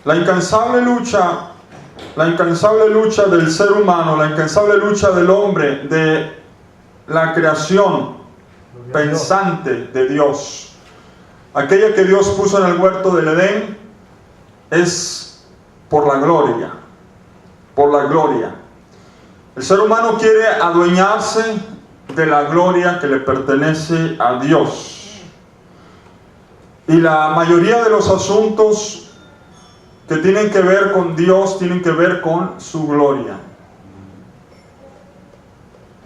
La incansable lucha del ser humano, la incansable lucha del hombre, de la creación pensante de Dios, aquella que Dios puso en el huerto del Edén, es por la gloria, por la gloria. El ser humano quiere adueñarse de la gloria que le pertenece a Dios. Y la mayoría de los asuntos que tienen que ver con Dios, tienen que ver con su gloria.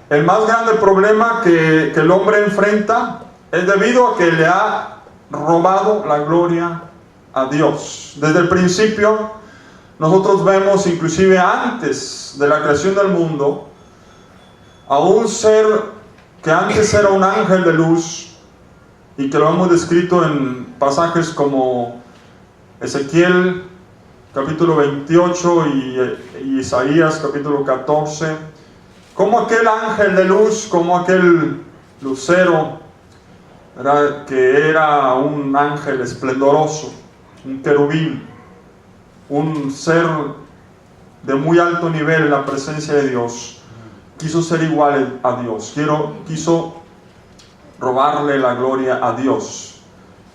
El más grande problema que el hombre enfrenta es debido a que le ha robado la gloria a Dios. Desde el principio, nosotros vemos, inclusive antes de la creación del mundo, a un ser que antes era un ángel de luz, y que lo hemos descrito en pasajes como Ezequiel capítulo 28 y Isaías capítulo 14, como aquel ángel de luz, como aquel lucero, ¿verdad?, que era un ángel esplendoroso, un querubín, un ser de muy alto nivel en la presencia de Dios, quiso ser igual a Dios, quiso robarle la gloria a Dios.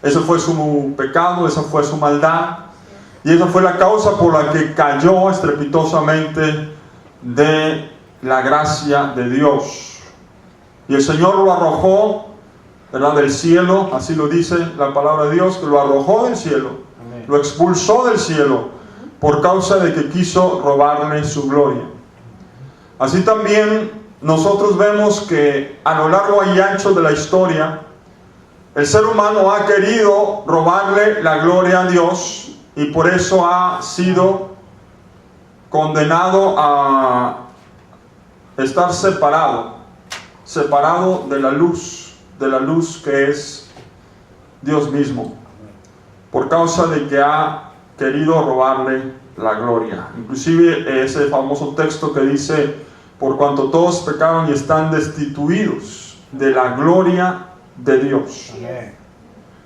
Ese fue su pecado, esa fue su maldad, y esa fue la causa por la que cayó estrepitosamente de la gracia de Dios. Y el Señor lo arrojó, ¿verdad?, del cielo, así lo dice la palabra de Dios, que lo arrojó del cielo, lo expulsó del cielo, por causa de que quiso robarle su gloria. Así también nosotros vemos que a lo largo y ancho de la historia, el ser humano ha querido robarle la gloria a Dios, y por eso ha sido condenado a estar separado de la luz que es Dios mismo, por causa de que ha querido robarle la gloria. Inclusive ese famoso texto que dice: por cuanto todos pecaron y están destituidos de la gloria de Dios.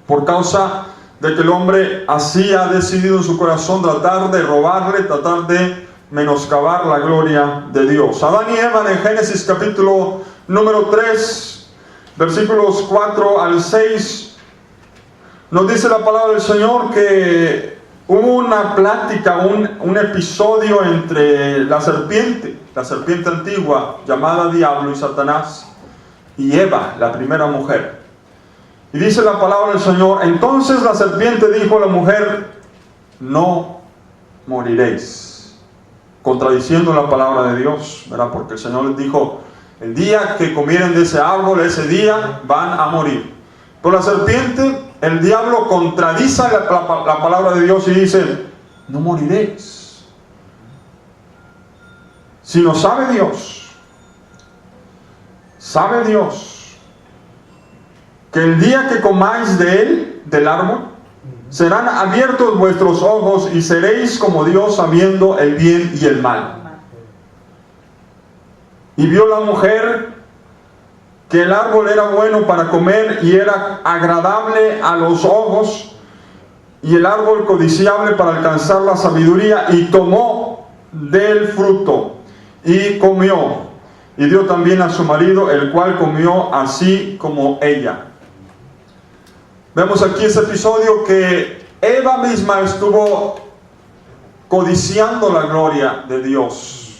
Por causa de que el hombre así ha decidido en su corazón tratar de robarle, tratar de menoscabar la gloria de Dios. Adán y Eva, en Génesis capítulo número 3, versículos 4 al 6, nos dice la palabra del Señor que hubo una plática, un episodio entre la serpiente antigua llamada Diablo y Satanás, y Eva, la primera mujer. Y dice la palabra del Señor: entonces la serpiente dijo a la mujer: no moriréis. Contradiciendo la palabra de Dios, ¿verdad? Porque el Señor les dijo: el día que comieren de ese árbol, ese día van a morir. Pero la serpiente, el diablo, contradice la palabra de Dios y dice: no moriréis. Sino sabe Dios que el día que comáis de él, del árbol, serán abiertos vuestros ojos y seréis como Dios, sabiendo el bien y el mal. Y vio la mujer que el árbol era bueno para comer y era agradable a los ojos, y el árbol codiciable para alcanzar la sabiduría, y tomó del fruto y comió, y dio también a su marido, el cual comió así como ella. Vemos aquí ese episodio que Eva misma estuvo codiciando la gloria de Dios,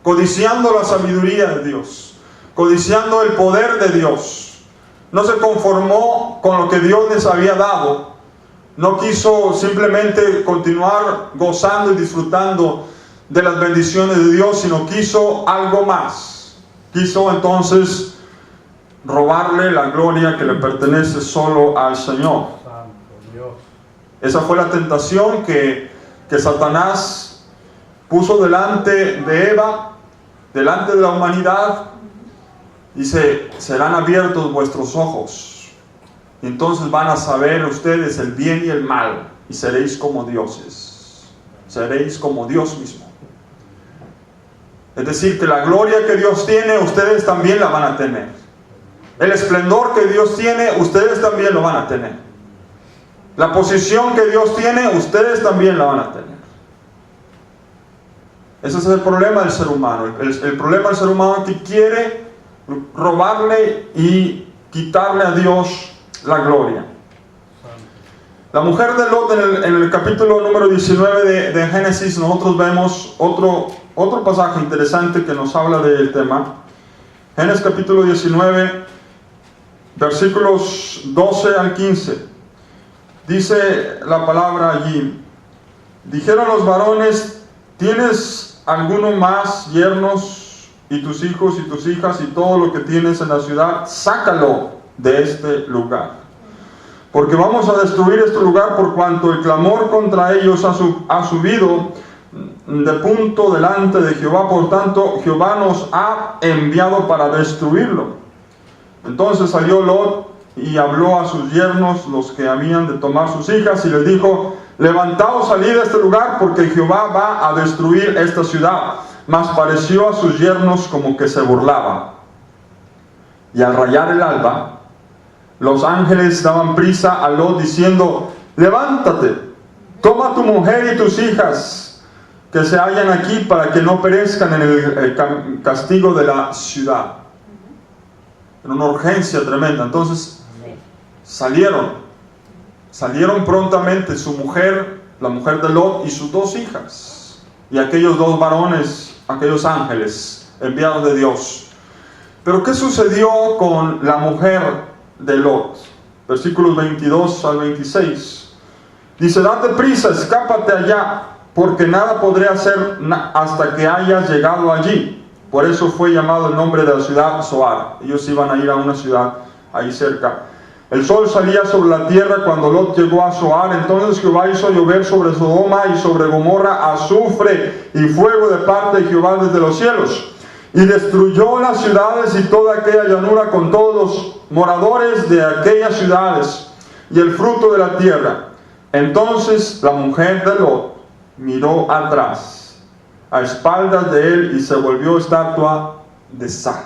codiciando la sabiduría de Dios, codiciando el poder de Dios. No se conformó con lo que Dios les había dado, no quiso simplemente continuar gozando y disfrutando de las bendiciones de Dios, sino quiso algo más. Quiso entonces robarle la gloria que le pertenece solo al Señor. Esa fue la tentación que Satanás puso delante de Eva, delante de la humanidad. Dice: serán abiertos vuestros ojos, y entonces van a saber ustedes el bien y el mal, y seréis como dioses, seréis como Dios mismo. Es decir, que la gloria que Dios tiene, ustedes también la van a tener. El esplendor que Dios tiene, ustedes también lo van a tener. La posición que Dios tiene, ustedes también la van a tener. Ese es el problema del ser humano. El problema del ser humano es que quiere robarle y quitarle a Dios la gloria. La mujer de Lot, en el capítulo número 19 de Génesis, nosotros vemos otro pasaje interesante que nos habla del tema. Génesis capítulo 19, versículos 12 al 15. Dice la palabra allí: dijeron los varones: ¿tienes alguno más yernos? Y tus hijos y tus hijas y todo lo que tienes en la ciudad, sácalo de este lugar, porque vamos a destruir este lugar, por cuanto el clamor contra ellos ha subido de punto delante de Jehová. Por tanto, Jehová nos ha enviado para destruirlo. Entonces salió Lot y habló a sus yernos, los que habían de tomar sus hijas, y les dijo: levantaos, salid de este lugar, porque Jehová va a destruir esta ciudad. Mas pareció a sus yernos como que se burlaba. Y al rayar el alba, los ángeles daban prisa a Lot, diciendo: levántate, toma tu mujer y tus hijas que se hallan aquí, para que no perezcan en el castigo de la ciudad. Era una urgencia tremenda. Entonces salieron prontamente su mujer, la mujer de Lot, y sus dos hijas, y aquellos dos varones, aquellos ángeles enviados de Dios. Pero ¿qué sucedió con la mujer de Lot? Versículos 22 al 26. Dice: date prisa, escápate allá, porque nada podré hacer hasta que hayas llegado allí. Por eso fue llamado el nombre de la ciudad Zoar. Ellos iban a ir a una ciudad ahí cerca. El sol salía sobre la tierra cuando Lot llegó a Zoar. Entonces Jehová hizo llover sobre Sodoma y sobre Gomorra azufre y fuego de parte de Jehová desde los cielos. Y destruyó las ciudades y toda aquella llanura con todos los moradores de aquellas ciudades y el fruto de la tierra. Entonces la mujer de Lot miró atrás, a espaldas de él, y se volvió estatua de sal.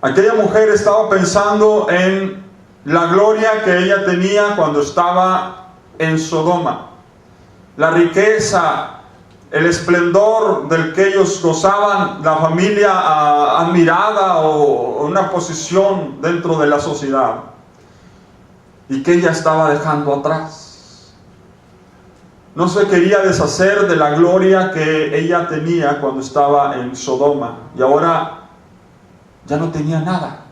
Aquella mujer estaba pensando en la gloria que ella tenía cuando estaba en Sodoma, la riqueza, el esplendor del que ellos gozaban, la familia admirada o una posición dentro de la sociedad, y que ella estaba dejando atrás. No se quería deshacer de la gloria que ella tenía cuando estaba en Sodoma, y ahora ya no tenía nada.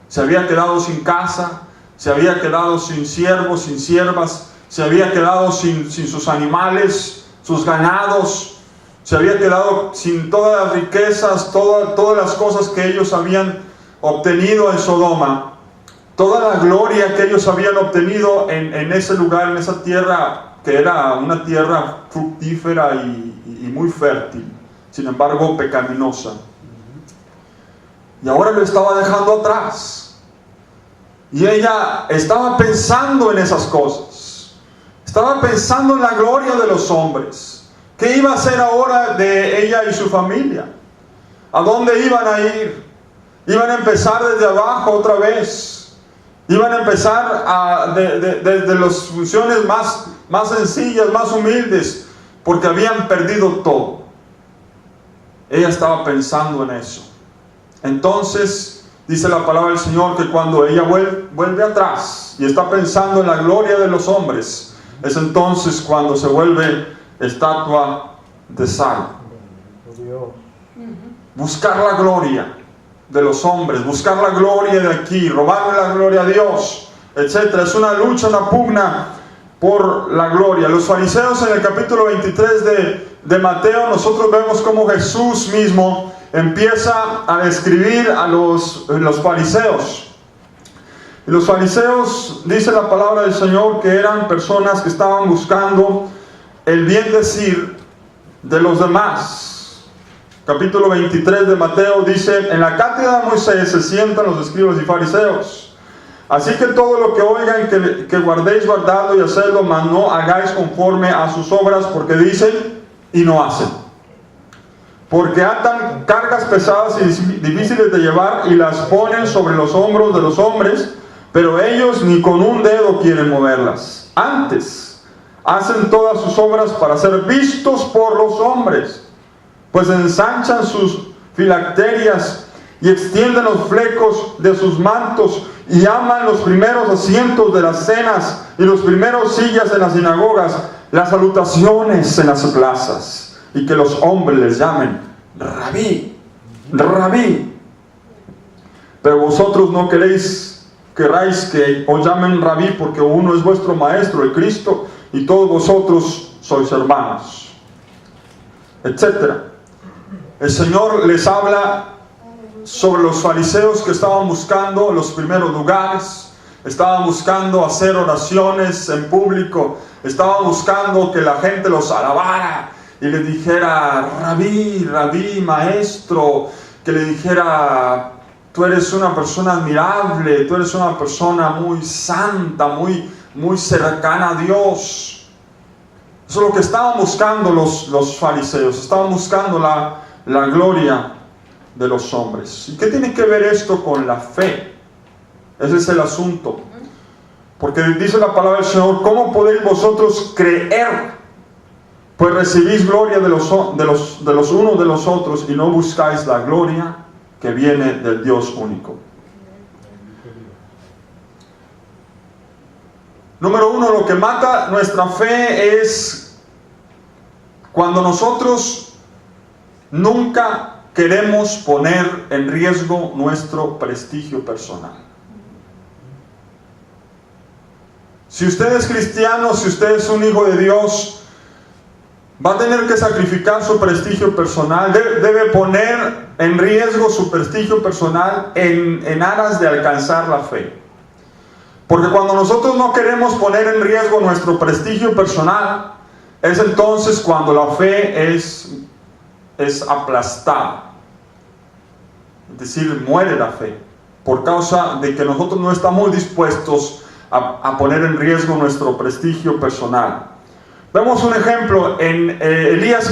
Se había quedado sin casa, se había quedado sin siervos, sin siervas, se había quedado sin sus animales, sus ganados, se había quedado sin todas las riquezas, todas las cosas que ellos habían obtenido en Sodoma, toda la gloria que ellos habían obtenido en ese lugar, en esa tierra que era una tierra fructífera y muy fértil, sin embargo pecaminosa. Y ahora lo estaba dejando atrás. Y ella estaba pensando en esas cosas. Estaba pensando en la gloria de los hombres. ¿Qué iba a hacer ahora de ella y su familia? ¿A dónde iban a ir? Iban a empezar desde abajo otra vez. Iban a empezar desde las funciones más sencillas, más humildes, porque habían perdido todo. Ella estaba pensando en eso. Entonces dice la palabra del Señor que cuando ella vuelve atrás y está pensando en la gloria de los hombres, es entonces cuando se vuelve estatua de sal. Buscar la gloria de los hombres, buscar la gloria de aquí, robarle la gloria a Dios, etc. Es una lucha, una pugna por la gloria. Los fariseos, en el capítulo 23 de Mateo, nosotros vemos cómo Jesús mismo empieza a describir a los fariseos. Y los fariseos, dice la palabra del Señor, que eran personas que estaban buscando el bien decir de los demás. Capítulo 23 de Mateo dice: en la cátedra de Moisés se sientan los escribas y fariseos. Así que todo lo que oigan que guardéis, guardadlo y hacedlo, mas no hagáis conforme a sus obras, porque dicen y no hacen. Porque atan cargas pesadas y difíciles de llevar y las ponen sobre los hombros de los hombres, pero ellos ni con un dedo quieren moverlas. Antes hacen todas sus obras para ser vistos por los hombres, pues ensanchan sus filacterias y extienden los flecos de sus mantos y aman los primeros asientos de las cenas y los primeros sillas en las sinagogas, las salutaciones en las plazas, y que los hombres les llamen Rabí, Rabí. Pero vosotros no queráis que os llamen Rabí, porque uno es vuestro maestro, el Cristo, y todos vosotros sois hermanos, etc. El Señor les habla sobre los fariseos que estaban buscando los primeros lugares, estaban buscando hacer oraciones en público, estaban buscando que la gente los alabara y le dijera Rabí, Rabí, maestro, que le dijera tú eres una persona admirable, tú eres una persona muy santa, muy cercana a Dios. Eso es lo que estaban buscando los fariseos, estaban buscando la gloria de los hombres. ¿Y qué tiene que ver esto con la fe? Ese es el asunto. Porque dice la palabra del Señor, ¿cómo podéis vosotros creer? Pues recibís gloria de los unos de los otros y no buscáis la gloria que viene del Dios único. Número uno, lo que mata nuestra fe es cuando nosotros nunca queremos poner en riesgo nuestro prestigio personal. Si usted es cristiano, si usted es un hijo de Dios, va a tener que sacrificar su prestigio personal, debe poner en riesgo su prestigio personal en aras de alcanzar la fe. Porque cuando nosotros no queremos poner en riesgo nuestro prestigio personal, es entonces cuando la fe es aplastada. Es decir, muere la fe, por causa de que nosotros no estamos dispuestos a poner en riesgo nuestro prestigio personal. Vemos un ejemplo en Elías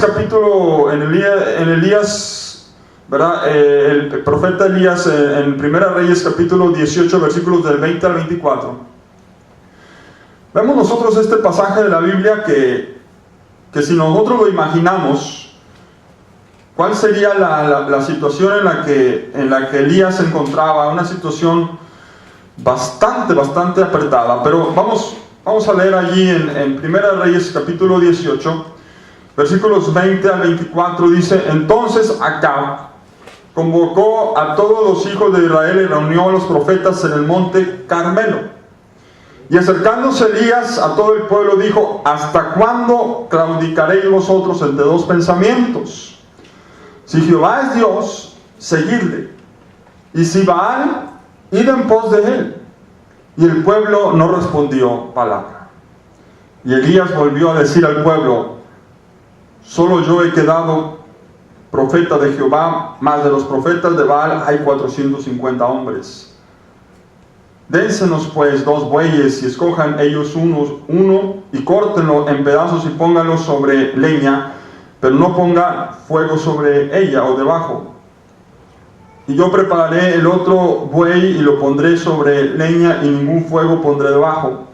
¿verdad? El profeta Elías en 1 Reyes capítulo 18 versículos del 20 al 24. Vemos nosotros este pasaje de la Biblia que si nosotros lo imaginamos, ¿cuál sería la situación en la que Elías se encontraba? Una situación bastante apretada. Pero vamos a leer allí en 1 Reyes capítulo 18, versículos 20 al 24. Dice: entonces Acab convocó a todos los hijos de Israel y reunió a los profetas en el monte Carmelo. Y acercándose Elías a todo el pueblo dijo: ¿hasta cuándo claudicaréis vosotros entre dos pensamientos? Si Jehová es Dios, seguidle, y si Baal, id en pos de él. Y el pueblo no respondió palabra. Y Elías volvió a decir al pueblo: solo yo he quedado profeta de Jehová, mas de los profetas de Baal hay 450 hombres. Dénsenos pues 2 bueyes y escojan ellos uno y córtenlo en pedazos y pónganlo sobre leña, pero no ponga fuego sobre ella o debajo. Y yo prepararé el otro buey y lo pondré sobre leña y ningún fuego pondré debajo.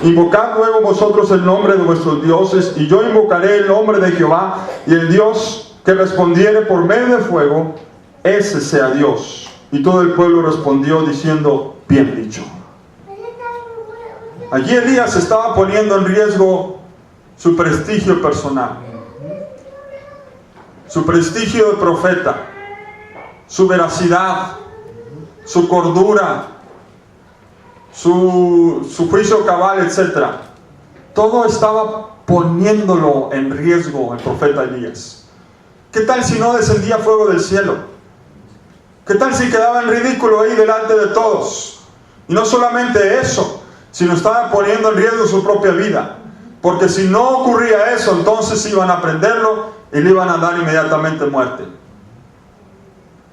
Invocad luego vosotros el nombre de vuestros dioses y yo invocaré el nombre de Jehová, y el Dios que respondiere por medio de fuego, ese sea Dios. Y todo el pueblo respondió diciendo: bien dicho. Allí Elías estaba poniendo en riesgo su prestigio personal, su prestigio de profeta, su veracidad, su cordura, su juicio cabal, etc. Todo estaba poniéndolo en riesgo el profeta Elías. ¿Qué tal si no descendía fuego del cielo? ¿Qué tal si quedaba en ridículo ahí delante de todos? Y no solamente eso, sino estaba poniendo en riesgo su propia vida. Porque si no ocurría eso, entonces iban a prenderlo y le iban a dar inmediatamente muerte.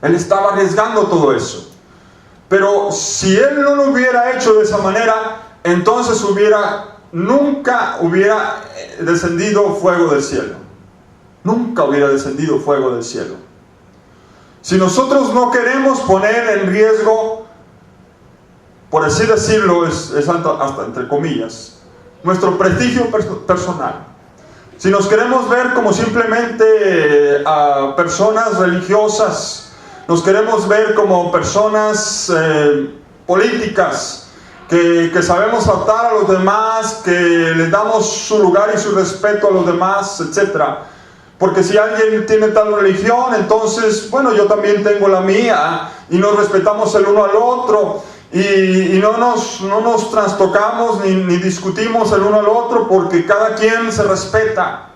Él estaba arriesgando todo eso. Pero si él no lo hubiera hecho de esa manera, entonces nunca hubiera descendido fuego del cielo. Nunca hubiera descendido fuego del cielo. Si nosotros no queremos poner en riesgo, por así decirlo, es hasta entre comillas, nuestro prestigio personal, si nos queremos ver como simplemente personas religiosas, nos queremos ver como personas políticas, que sabemos tratar a los demás, que les damos su lugar y su respeto a los demás, etc. Porque si alguien tiene tal religión, entonces, bueno, yo también tengo la mía, y nos respetamos el uno al otro, y no nos trastocamos ni discutimos el uno al otro, porque cada quien se respeta.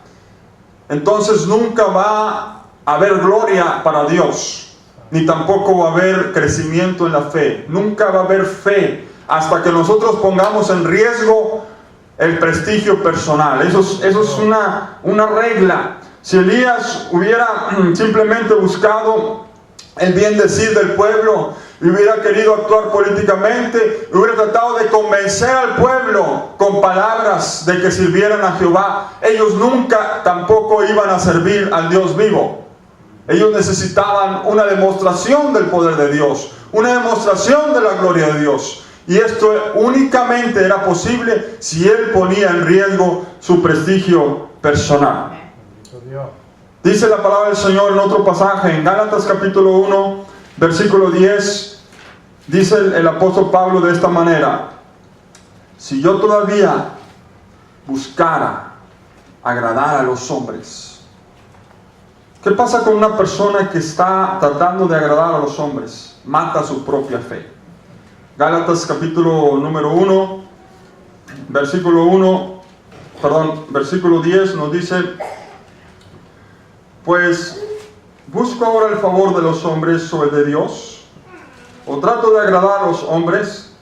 Entonces nunca va a haber gloria para Dios, ni tampoco va a haber crecimiento en la fe. Nunca va a haber fe hasta que nosotros pongamos en riesgo el prestigio personal. Eso es una regla. Si Elías hubiera simplemente buscado el bien decir del pueblo y hubiera querido actuar políticamente, hubiera tratado de convencer al pueblo con palabras de que sirvieran a Jehová, ellos nunca tampoco iban a servir al Dios vivo. Ellos necesitaban una demostración del poder de Dios, una demostración de la gloria de Dios. Y esto únicamente era posible si él ponía en riesgo su prestigio personal. Dice la palabra del Señor en otro pasaje, en Gálatas capítulo 1, versículo 10, dice el apóstol Pablo de esta manera: si yo todavía buscara agradar a los hombres. ¿Qué pasa con una persona que está tratando de agradar a los hombres? Mata su propia fe. Gálatas capítulo número 1, versículo 10 nos dice: pues, ¿busco ahora el favor de los hombres o el de Dios? ¿O trato de agradar a los hombres?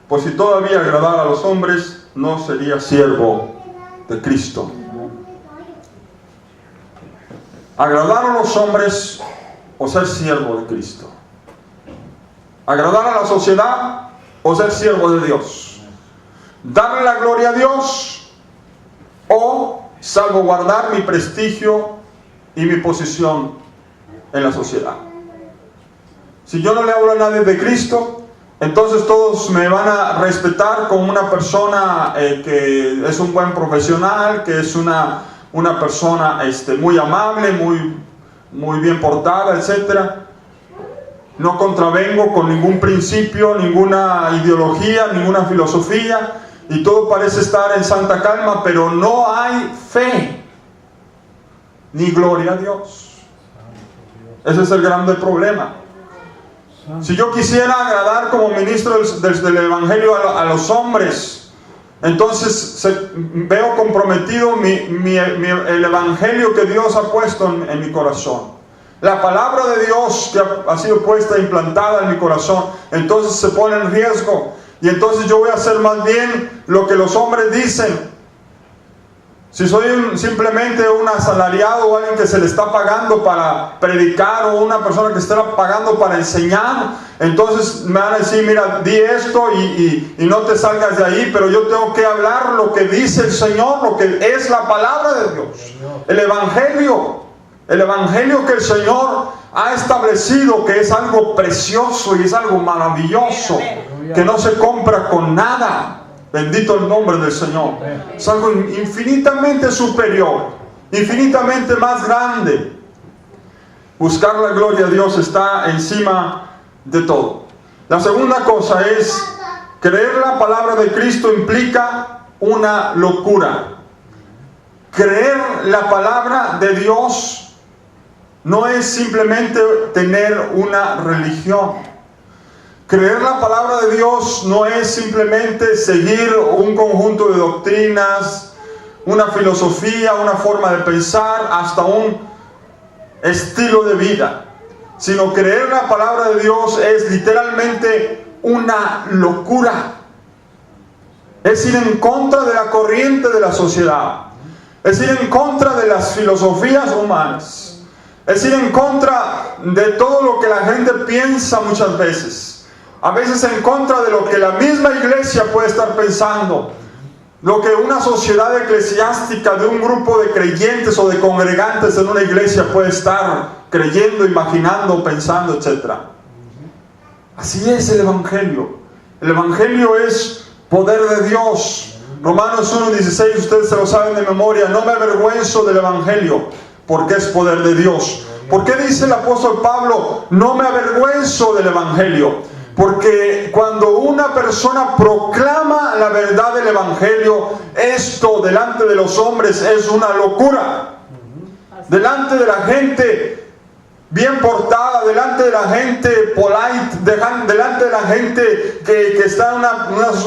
Pues si todavía agradara a los hombres, no sería siervo de Cristo. Agradar a los hombres o ser siervo de Cristo. Agradar a la sociedad o ser siervo de Dios. Darle la gloria a Dios o salvaguardar mi prestigio y mi posición en la sociedad. Si yo no le hablo a nadie de Cristo, entonces todos me van a respetar como una persona que es un buen profesional, que es una persona muy amable, muy bien portada, etc. No contravengo con ningún principio, ninguna ideología, ninguna filosofía, y todo parece estar en santa calma, pero no hay fe ni gloria a Dios. Ese es el grande problema. Si yo quisiera agradar como ministro del Evangelio a los hombres, entonces veo comprometido el Evangelio que Dios ha puesto en mi corazón. La palabra de Dios que ha sido puesta, implantada en mi corazón, entonces se pone en riesgo. Y entonces yo voy a hacer más bien lo que los hombres dicen. Si soy simplemente un asalariado o alguien que se le está pagando para predicar, o una persona que se está pagando para enseñar, entonces me van a decir: mira, di esto y no te salgas de ahí, pero yo tengo que hablar lo que dice el Señor, lo que es la palabra de Dios, el Evangelio que el Señor ha establecido, que es algo precioso y es algo maravilloso, que no se compra con nada. Bendito el nombre del Señor. Es algo infinitamente superior, infinitamente más grande. Buscar la gloria de Dios está encima de todo. La segunda cosa es: creer la palabra de Cristo implica una locura. Creer la palabra de Dios no es simplemente tener una religión. Creer la palabra de Dios no es simplemente seguir un conjunto de doctrinas, una filosofía, una forma de pensar, hasta un estilo de vida. Sino creer la palabra de Dios es literalmente una locura. Es ir en contra de la corriente de la sociedad. Es ir en contra de las filosofías humanas. Es ir en contra de todo lo que la gente piensa muchas veces. A veces en contra de lo que la misma iglesia puede estar pensando. Lo que una sociedad eclesiástica de un grupo de creyentes o de congregantes en una iglesia puede estar creyendo, imaginando, pensando, etc. Así es el Evangelio. El Evangelio es poder de Dios Romanos 1:16, ustedes se lo saben de memoria. No me avergüenzo del Evangelio, porque es poder de Dios. ¿Por qué dice el apóstol Pablo, no me avergüenzo del Evangelio? Porque cuando una persona proclama la verdad del Evangelio, esto delante de los hombres es una locura. Delante de la gente bien portada, delante de la gente polite, delante de la gente que está en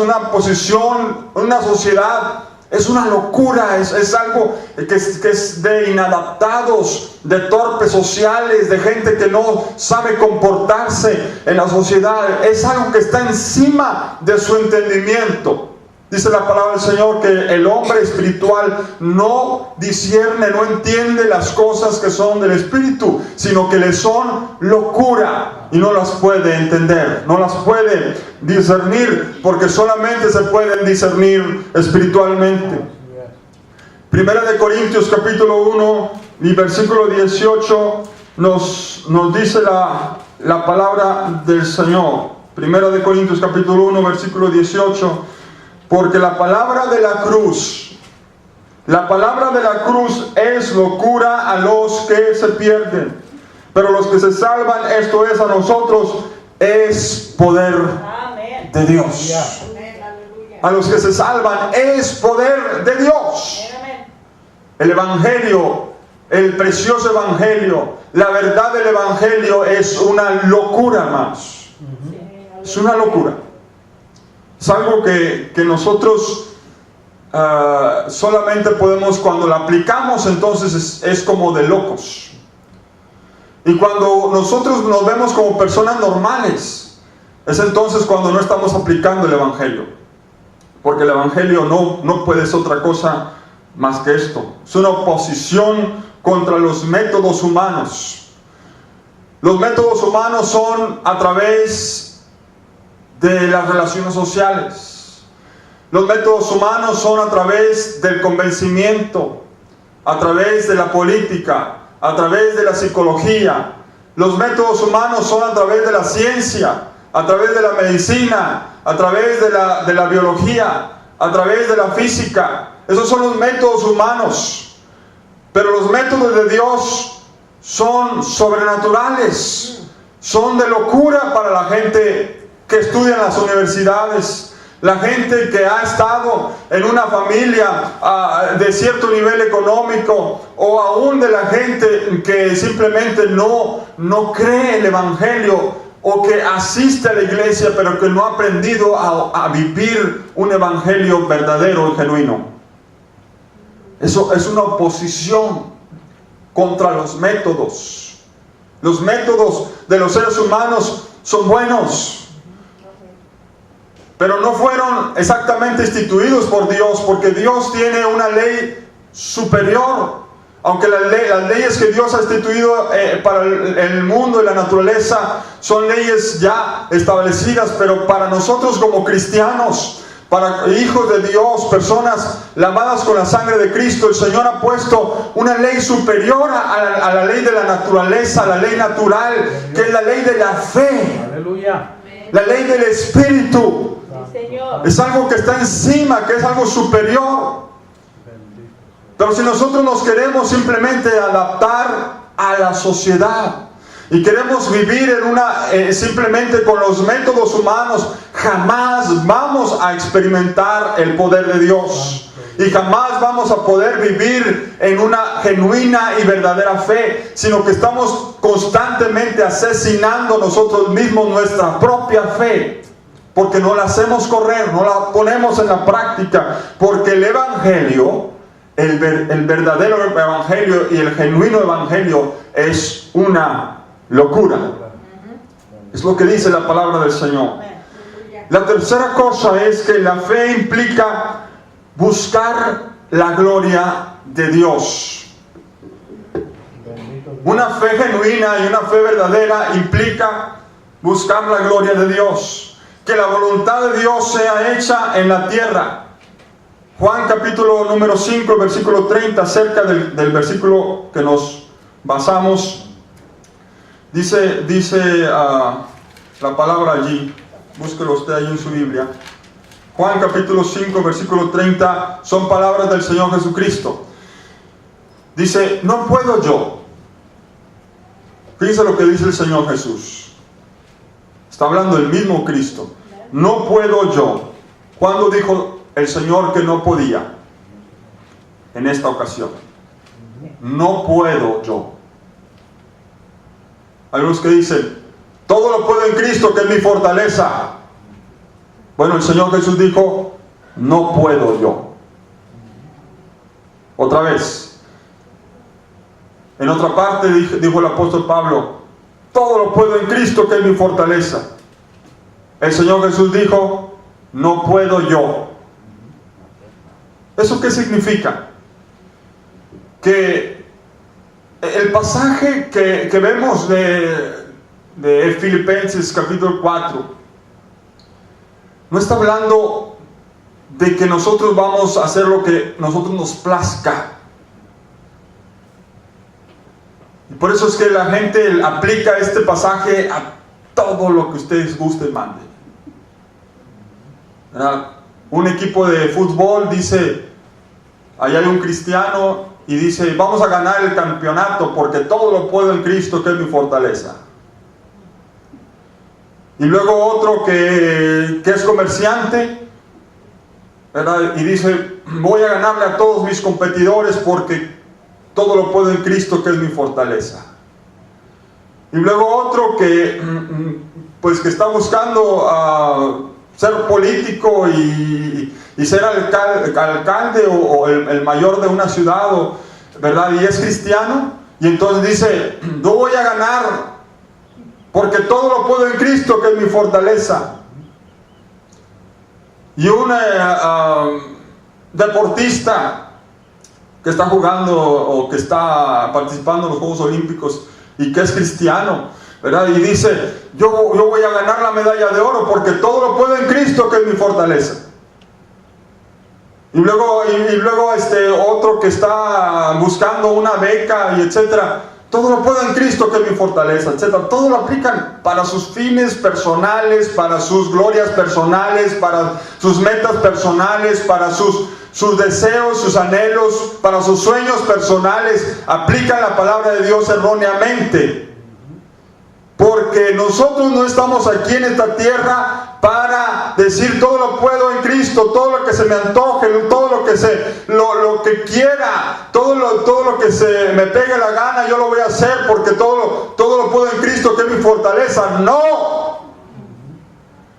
una posición, una sociedad, es una locura, es algo que es de inadaptados, de torpes sociales, de gente que no sabe comportarse en la sociedad. Es algo que está encima de su entendimiento. Dice la palabra del Señor que el hombre espiritual no discierne, no entiende las cosas que son del Espíritu, sino que le son locura y no las puede entender, no las puede discernir, porque solamente se pueden discernir espiritualmente. Primera de Corintios capítulo 1 y versículo 18 nos dice la palabra del Señor. Primera de Corintios capítulo 1 versículo 18. Porque la palabra de la cruz es locura a los que se pierden, pero los que se salvan, esto es a nosotros, es poder de Dios. A los que se salvan es poder de Dios. El Evangelio, el precioso Evangelio, la verdad del Evangelio es una locura más. Es una locura. Es algo que nosotros solamente podemos, cuando la aplicamos, entonces es como de locos. Y cuando nosotros nos vemos como personas normales, es entonces cuando no estamos aplicando el Evangelio. Porque el Evangelio no puede ser otra cosa más que esto. Es una oposición contra los métodos humanos. Los métodos humanos son a través de las relaciones sociales. Los métodos humanos son a través del convencimiento, a través de la política, a través de la psicología. Los métodos humanos son a través de la ciencia, a través de la medicina, a través de la biología, a través de la física. Esos son los métodos humanos. Pero los métodos de Dios son sobrenaturales, son de locura para la gente que estudia en las universidades, la gente que ha estado en una familia de cierto nivel económico, o aún de la gente que simplemente no cree el Evangelio, o que asiste a la iglesia pero que no ha aprendido a vivir un Evangelio verdadero y genuino. Eso es una oposición contra los métodos. Los métodos de los seres humanos son buenos, pero no fueron exactamente instituidos por Dios, porque Dios tiene una ley superior. Aunque las leyes que Dios ha instituido para el mundo y la naturaleza son leyes ya establecidas, pero para nosotros como cristianos, para hijos de Dios, personas lavadas con la sangre de Cristo, el Señor ha puesto una ley superior a la ley de la naturaleza, a la ley natural, que es la ley de la fe. Aleluya. La ley del Espíritu. Es algo que está encima, que es algo superior. Pero si nosotros nos queremos simplemente adaptar a la sociedad y queremos vivir simplemente con los métodos humanos, jamás vamos a experimentar el poder de Dios. Y jamás vamos a poder vivir en una genuina y verdadera fe, sino que estamos constantemente asesinando nosotros mismos nuestra propia fe, porque no la hacemos correr, no la ponemos en la práctica, porque el Evangelio, el verdadero Evangelio y el genuino Evangelio es una locura. Es lo que dice la palabra del Señor. La tercera cosa es que la fe implica buscar la gloria de Dios. Una fe genuina y una fe verdadera implica buscar la gloria de Dios. Que la voluntad de Dios sea hecha en la tierra. Juan capítulo número 5, versículo 30, cerca del versículo que nos basamos, dice la palabra allí, búsquelo usted ahí en su Biblia. Juan capítulo 5, versículo 30, son palabras del Señor Jesucristo. Dice, no puedo yo. Fíjense lo que dice el Señor Jesús. Está hablando el mismo Cristo. No puedo yo. ¿Cuándo dijo el Señor que no podía? En esta ocasión. No puedo yo. Hay unos que dicen, todo lo puedo en Cristo que es mi fortaleza. Bueno, el Señor Jesús dijo, no puedo yo. Otra vez. En otra parte dijo el apóstol Pablo, todo lo puedo en Cristo que es mi fortaleza. El Señor Jesús dijo, no puedo yo. ¿Eso qué significa? Que el pasaje que vemos de Filipenses capítulo 4 no está hablando de que nosotros vamos a hacer lo que nosotros nos plazca. Y por eso es que la gente aplica este pasaje a todo lo que ustedes gusten y manden. ¿Verdad? Un equipo de fútbol dice, allá hay un cristiano y dice, vamos a ganar el campeonato porque todo lo puedo en Cristo que es mi fortaleza. Y luego otro que es comerciante, ¿verdad? Y dice, voy a ganarle a todos mis competidores porque todo lo puedo en Cristo que es mi fortaleza. Y luego otro que está buscando ser político y ser alcalde o el mayor de una ciudad, ¿verdad? Y es cristiano, y entonces dice, yo voy a ganar porque todo lo puedo en Cristo que es mi fortaleza. Y un deportista que está jugando o que está participando en los Juegos Olímpicos y que es cristiano, ¿verdad? Y dice, yo voy a ganar la medalla de oro porque todo lo puedo en Cristo que es mi fortaleza. Y luego otro que está buscando una beca y etcétera, todo lo puedo en Cristo que es mi fortaleza, etcétera. Todo lo aplican para sus fines personales, para sus glorias personales, para sus metas personales, para sus deseos, sus anhelos, para sus sueños personales. Aplican la palabra de Dios erróneamente. Porque nosotros no estamos aquí en esta tierra para decir todo lo puedo en Cristo, todo lo que se me antoje, todo lo que quiera, todo lo que se me pegue la gana, yo lo voy a hacer porque todo lo puedo en Cristo que es mi fortaleza. No,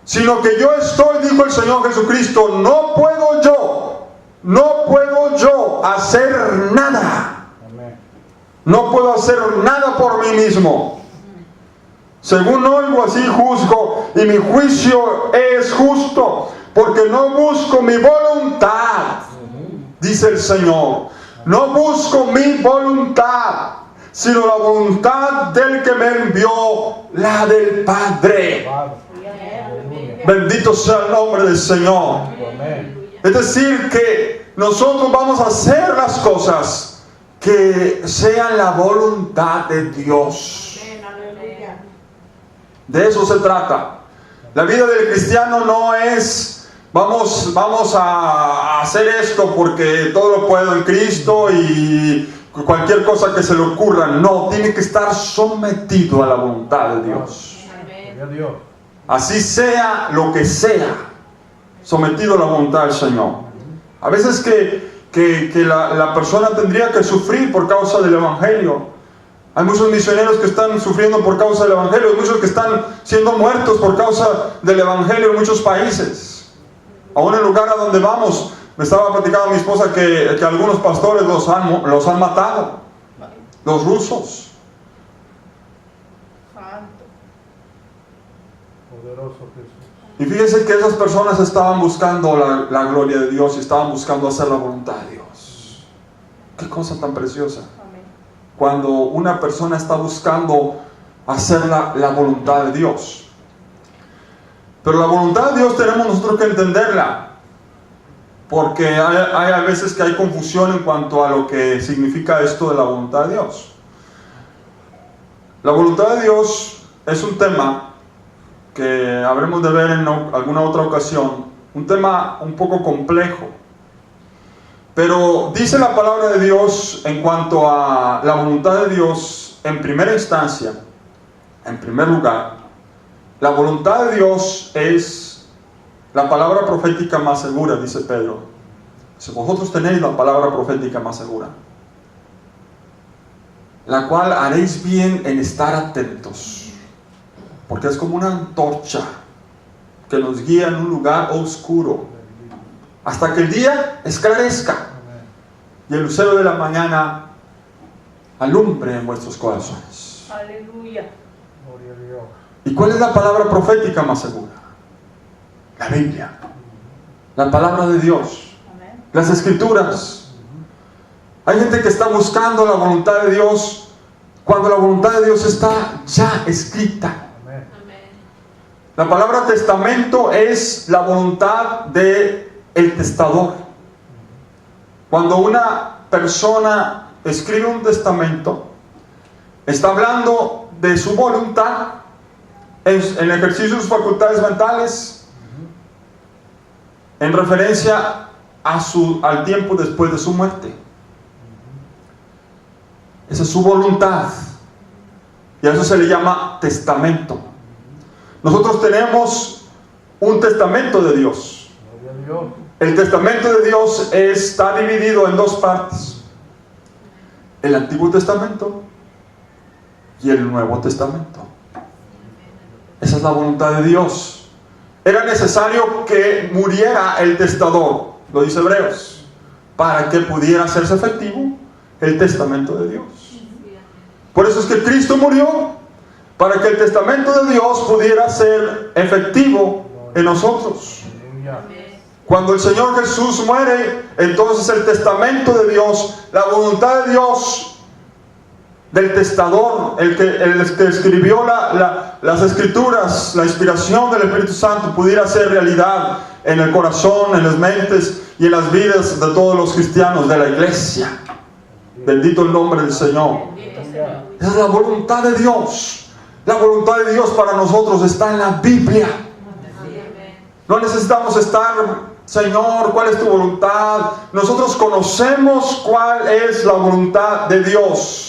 sino que yo estoy, dijo el Señor Jesucristo, no puedo yo hacer nada. No puedo hacer nada por mí mismo. Según oigo, así juzgo, y mi juicio es justo, porque no busco mi voluntad, dice el Señor. No busco mi voluntad, sino la voluntad del que me envió, la del Padre. Bendito sea el nombre del Señor. Es decir, que nosotros vamos a hacer las cosas que sean la voluntad de Dios. De eso se trata. La vida del cristiano no es vamos a hacer esto porque todo lo puedo en Cristo y cualquier cosa que se le ocurra. No, tiene que estar sometido a la voluntad de Dios. Así sea lo que sea, sometido a la voluntad del Señor. A veces que la persona tendría que sufrir por causa del Evangelio. Hay muchos misioneros que están sufriendo por causa del Evangelio, hay muchos que están siendo muertos por causa del Evangelio en muchos países. Aún en el lugar a donde vamos, me estaba platicando mi esposa que algunos pastores los han matado, los rusos. Y fíjense que esas personas estaban buscando la gloria de Dios y estaban buscando hacer la voluntad de Dios. Qué cosa tan preciosa. Cuando una persona está buscando hacer la voluntad de Dios. Pero la voluntad de Dios tenemos nosotros que entenderla, porque hay a veces que hay confusión en cuanto a lo que significa esto de la voluntad de Dios. La voluntad de Dios es un tema que habremos de ver en alguna otra ocasión, un tema un poco complejo. Pero dice la palabra de Dios en cuanto a la voluntad de Dios, en primera instancia, en primer lugar, la voluntad de Dios es la palabra profética más segura, dice Pedro. Si vosotros tenéis la palabra profética más segura, la cual haréis bien en estar atentos, porque es como una antorcha que nos guía en un lugar oscuro, hasta que el día esclarezca y el lucero de la mañana alumbre en vuestros corazones. Aleluya. ¿Y cuál es la palabra profética más segura? La Biblia, la palabra de Dios, las Escrituras. Hay gente que está buscando la voluntad de Dios cuando la voluntad de Dios está ya escrita. La palabra testamento es la voluntad del testador. Cuando una persona escribe un testamento, está hablando de su voluntad en ejercicio de sus facultades mentales, en referencia al tiempo después de su muerte. Esa es su voluntad, y a eso se le llama testamento. Nosotros tenemos un testamento de Dios. El testamento de Dios está dividido en dos partes: el Antiguo Testamento y el Nuevo Testamento. Esa es la voluntad de Dios. Era necesario que muriera el testador, lo dice Hebreos, para que pudiera hacerse efectivo el testamento de Dios. Por eso es que Cristo murió, para que el testamento de Dios pudiera ser efectivo en nosotros. Cuando el Señor Jesús muere, entonces el testamento de Dios, la voluntad de Dios, del testador, el que escribió las Escrituras, la inspiración del Espíritu Santo, pudiera ser realidad en el corazón, en las mentes y en las vidas de todos los cristianos de la iglesia. Bendito el nombre del Señor. Esa es la voluntad de Dios. La voluntad de Dios para nosotros está en la Biblia. No necesitamos estar, Señor, ¿cuál es tu voluntad? Nosotros conocemos cuál es la voluntad de Dios.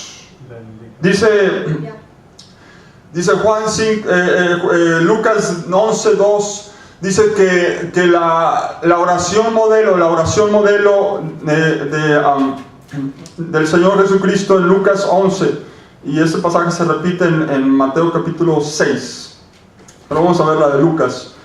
Dice Juan 5, Lucas 11:2, dice que la oración modelo del Señor Jesucristo en Lucas 11, y ese pasaje se repite en Mateo capítulo 6, pero vamos a ver la de Lucas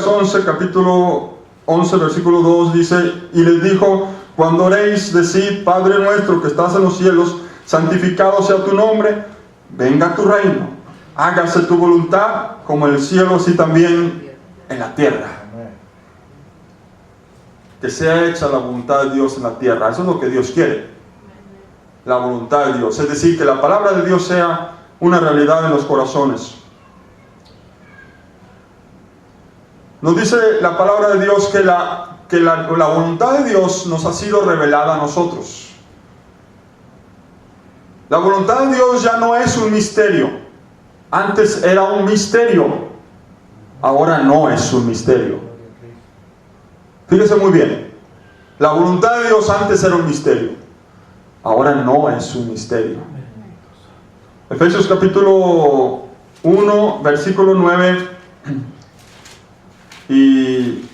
11, capítulo 11, versículo 2, dice: y les dijo, cuando oréis, decid, Padre nuestro que estás en los cielos, santificado sea tu nombre, venga tu reino, hágase tu voluntad como en el cielo, así también en la tierra. Que sea hecha la voluntad de Dios en la tierra. Eso es lo que Dios quiere, la voluntad de Dios, es decir, que la palabra de Dios sea una realidad en los corazones. Nos dice la palabra de Dios que la voluntad de Dios nos ha sido revelada a nosotros. La voluntad de Dios ya no es un misterio. Antes era un misterio, ahora no es un misterio. Fíjese muy bien, la voluntad de Dios antes era un misterio, ahora no es un misterio. Efesios capítulo 1, versículo 9, y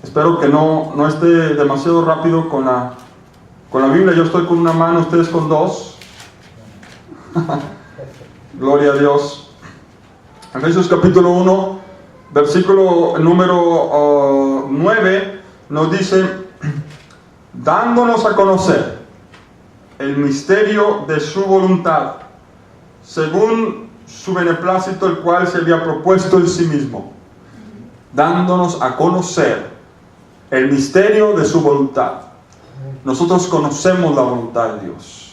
espero que no esté demasiado rápido con la Biblia. Yo estoy con una mano, ustedes con dos. Gloria a Dios. Efesios capítulo 1, versículo número 9, nos dice: dándonos a conocer el misterio de su voluntad, según su beneplácito, el cual se había propuesto en sí mismo. Dándonos a conocer el misterio de su voluntad. Nosotros conocemos la voluntad de Dios.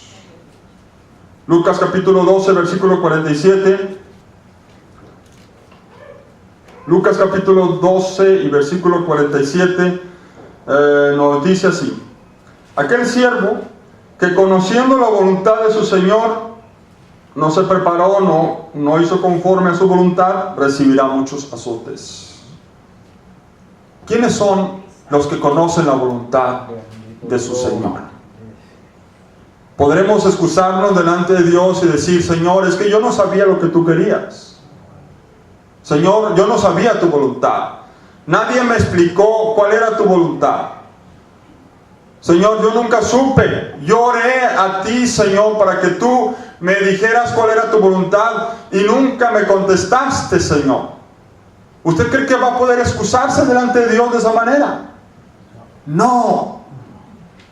Lucas capítulo 12, versículo 47. Lucas capítulo 12 y versículo 47 nos dice así: aquel siervo que, conociendo la voluntad de su Señor, no se preparó, no hizo conforme a su voluntad, recibirá muchos azotes. ¿Quiénes son los que conocen la voluntad de su Señor? Podremos excusarnos delante de Dios y decir: Señor, es que yo no sabía lo que tú querías. Señor, yo no sabía tu voluntad. Nadie me explicó cuál era tu voluntad. Señor, yo nunca supe. Yo oré a ti, Señor, para que tú me dijeras cuál era tu voluntad y nunca me contestaste, Señor. ¿Usted cree que va a poder excusarse delante de Dios de esa manera? No.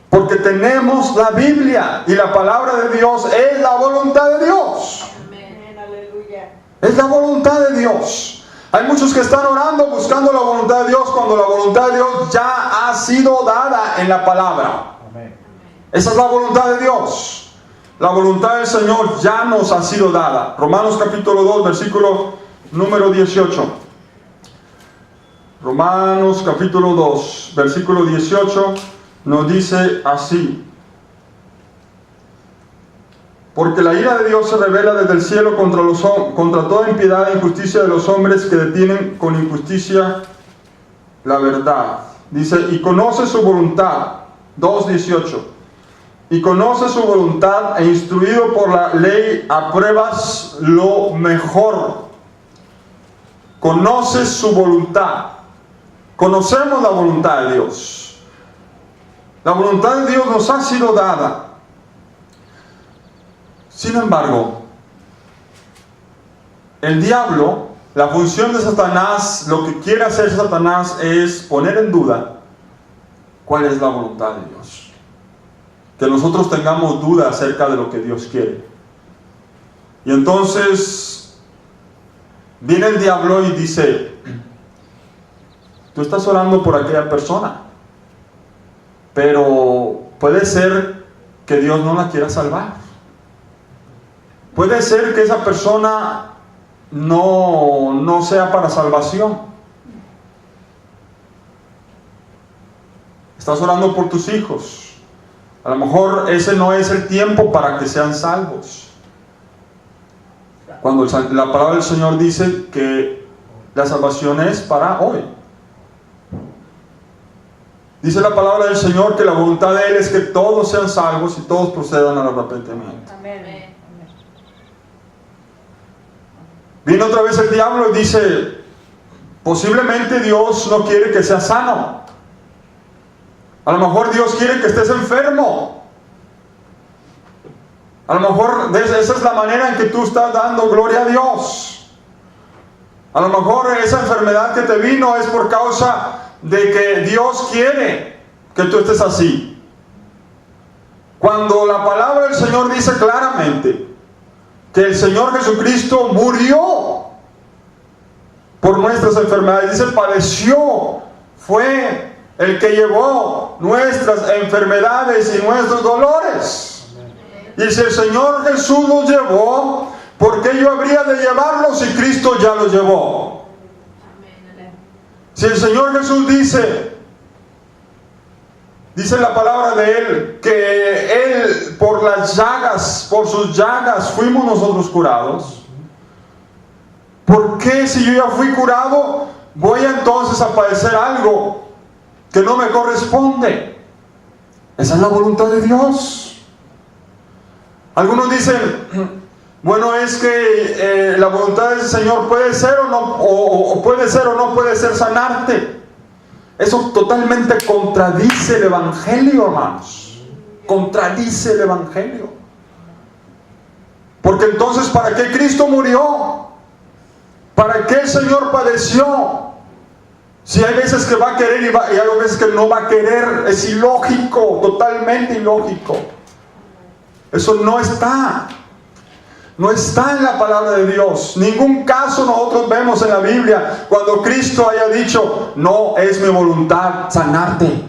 Porque tenemos la Biblia y la palabra de Dios es la voluntad de Dios. Amén. Aleluya. Es la voluntad de Dios. Hay muchos que están orando buscando la voluntad de Dios cuando la voluntad de Dios ya ha sido dada en la palabra. Amén. Esa es la voluntad de Dios. La voluntad del Señor ya nos ha sido dada. Romanos capítulo 2, versículo número 18. Romanos capítulo 2, versículo 18 nos dice así: porque la ira de Dios se revela desde el cielo contra toda impiedad e injusticia de los hombres que detienen con injusticia la verdad. Dice, y conoce su voluntad. 2:18. Y conoce su voluntad e instruido por la ley apruebas lo mejor. Conoces su voluntad. Conocemos la voluntad de Dios. La voluntad de Dios nos ha sido dada. Sin embargo, el diablo, la función de Satanás, lo que quiere hacer Satanás es poner en duda cuál es la voluntad de Dios. Que nosotros tengamos duda acerca de lo que Dios quiere. Y entonces viene el diablo y dice: tú estás orando por aquella persona, pero puede ser que Dios no la quiera salvar. Puede ser que esa persona no sea para salvación. Estás orando por tus hijos. A lo mejor ese no es el tiempo para que sean salvos. Cuando la palabra del Señor dice que la salvación es para hoy. Dice la palabra del Señor que la voluntad de Él es que todos sean salvos y todos procedan al arrepentimiento. Amén. Viene otra vez el diablo y dice: posiblemente Dios no quiere que seas sano. A lo mejor Dios quiere que estés enfermo. A lo mejor esa es la manera en que tú estás dando gloria a Dios. A lo mejor esa enfermedad que te vino es por causa de que Dios quiere que tú estés así. Cuando la palabra del Señor dice claramente que el Señor Jesucristo murió por nuestras enfermedades, dice padeció, fue el que llevó nuestras enfermedades y nuestros dolores. Y si el Señor Jesús los llevó, ¿por qué yo habría de llevarlos si Cristo ya los llevó? Si el Señor Jesús dice la palabra de Él, que Él por las llagas, por sus llagas fuimos nosotros curados, ¿por qué si yo ya fui curado voy entonces a padecer algo que no me corresponde? Esa es la voluntad de Dios. Algunos dicen, bueno, es que la voluntad del Señor puede ser o no, o puede ser o no puede ser sanarte. Eso totalmente contradice el Evangelio, hermanos. Contradice el Evangelio. Porque entonces, ¿para qué Cristo murió? ¿Para qué el Señor padeció? Si hay veces que va a querer y hay veces que no va a querer. Es ilógico, totalmente ilógico. Eso no está en la palabra de Dios. Ningún caso nosotros vemos en la Biblia cuando Cristo haya dicho: no es mi voluntad sanarte.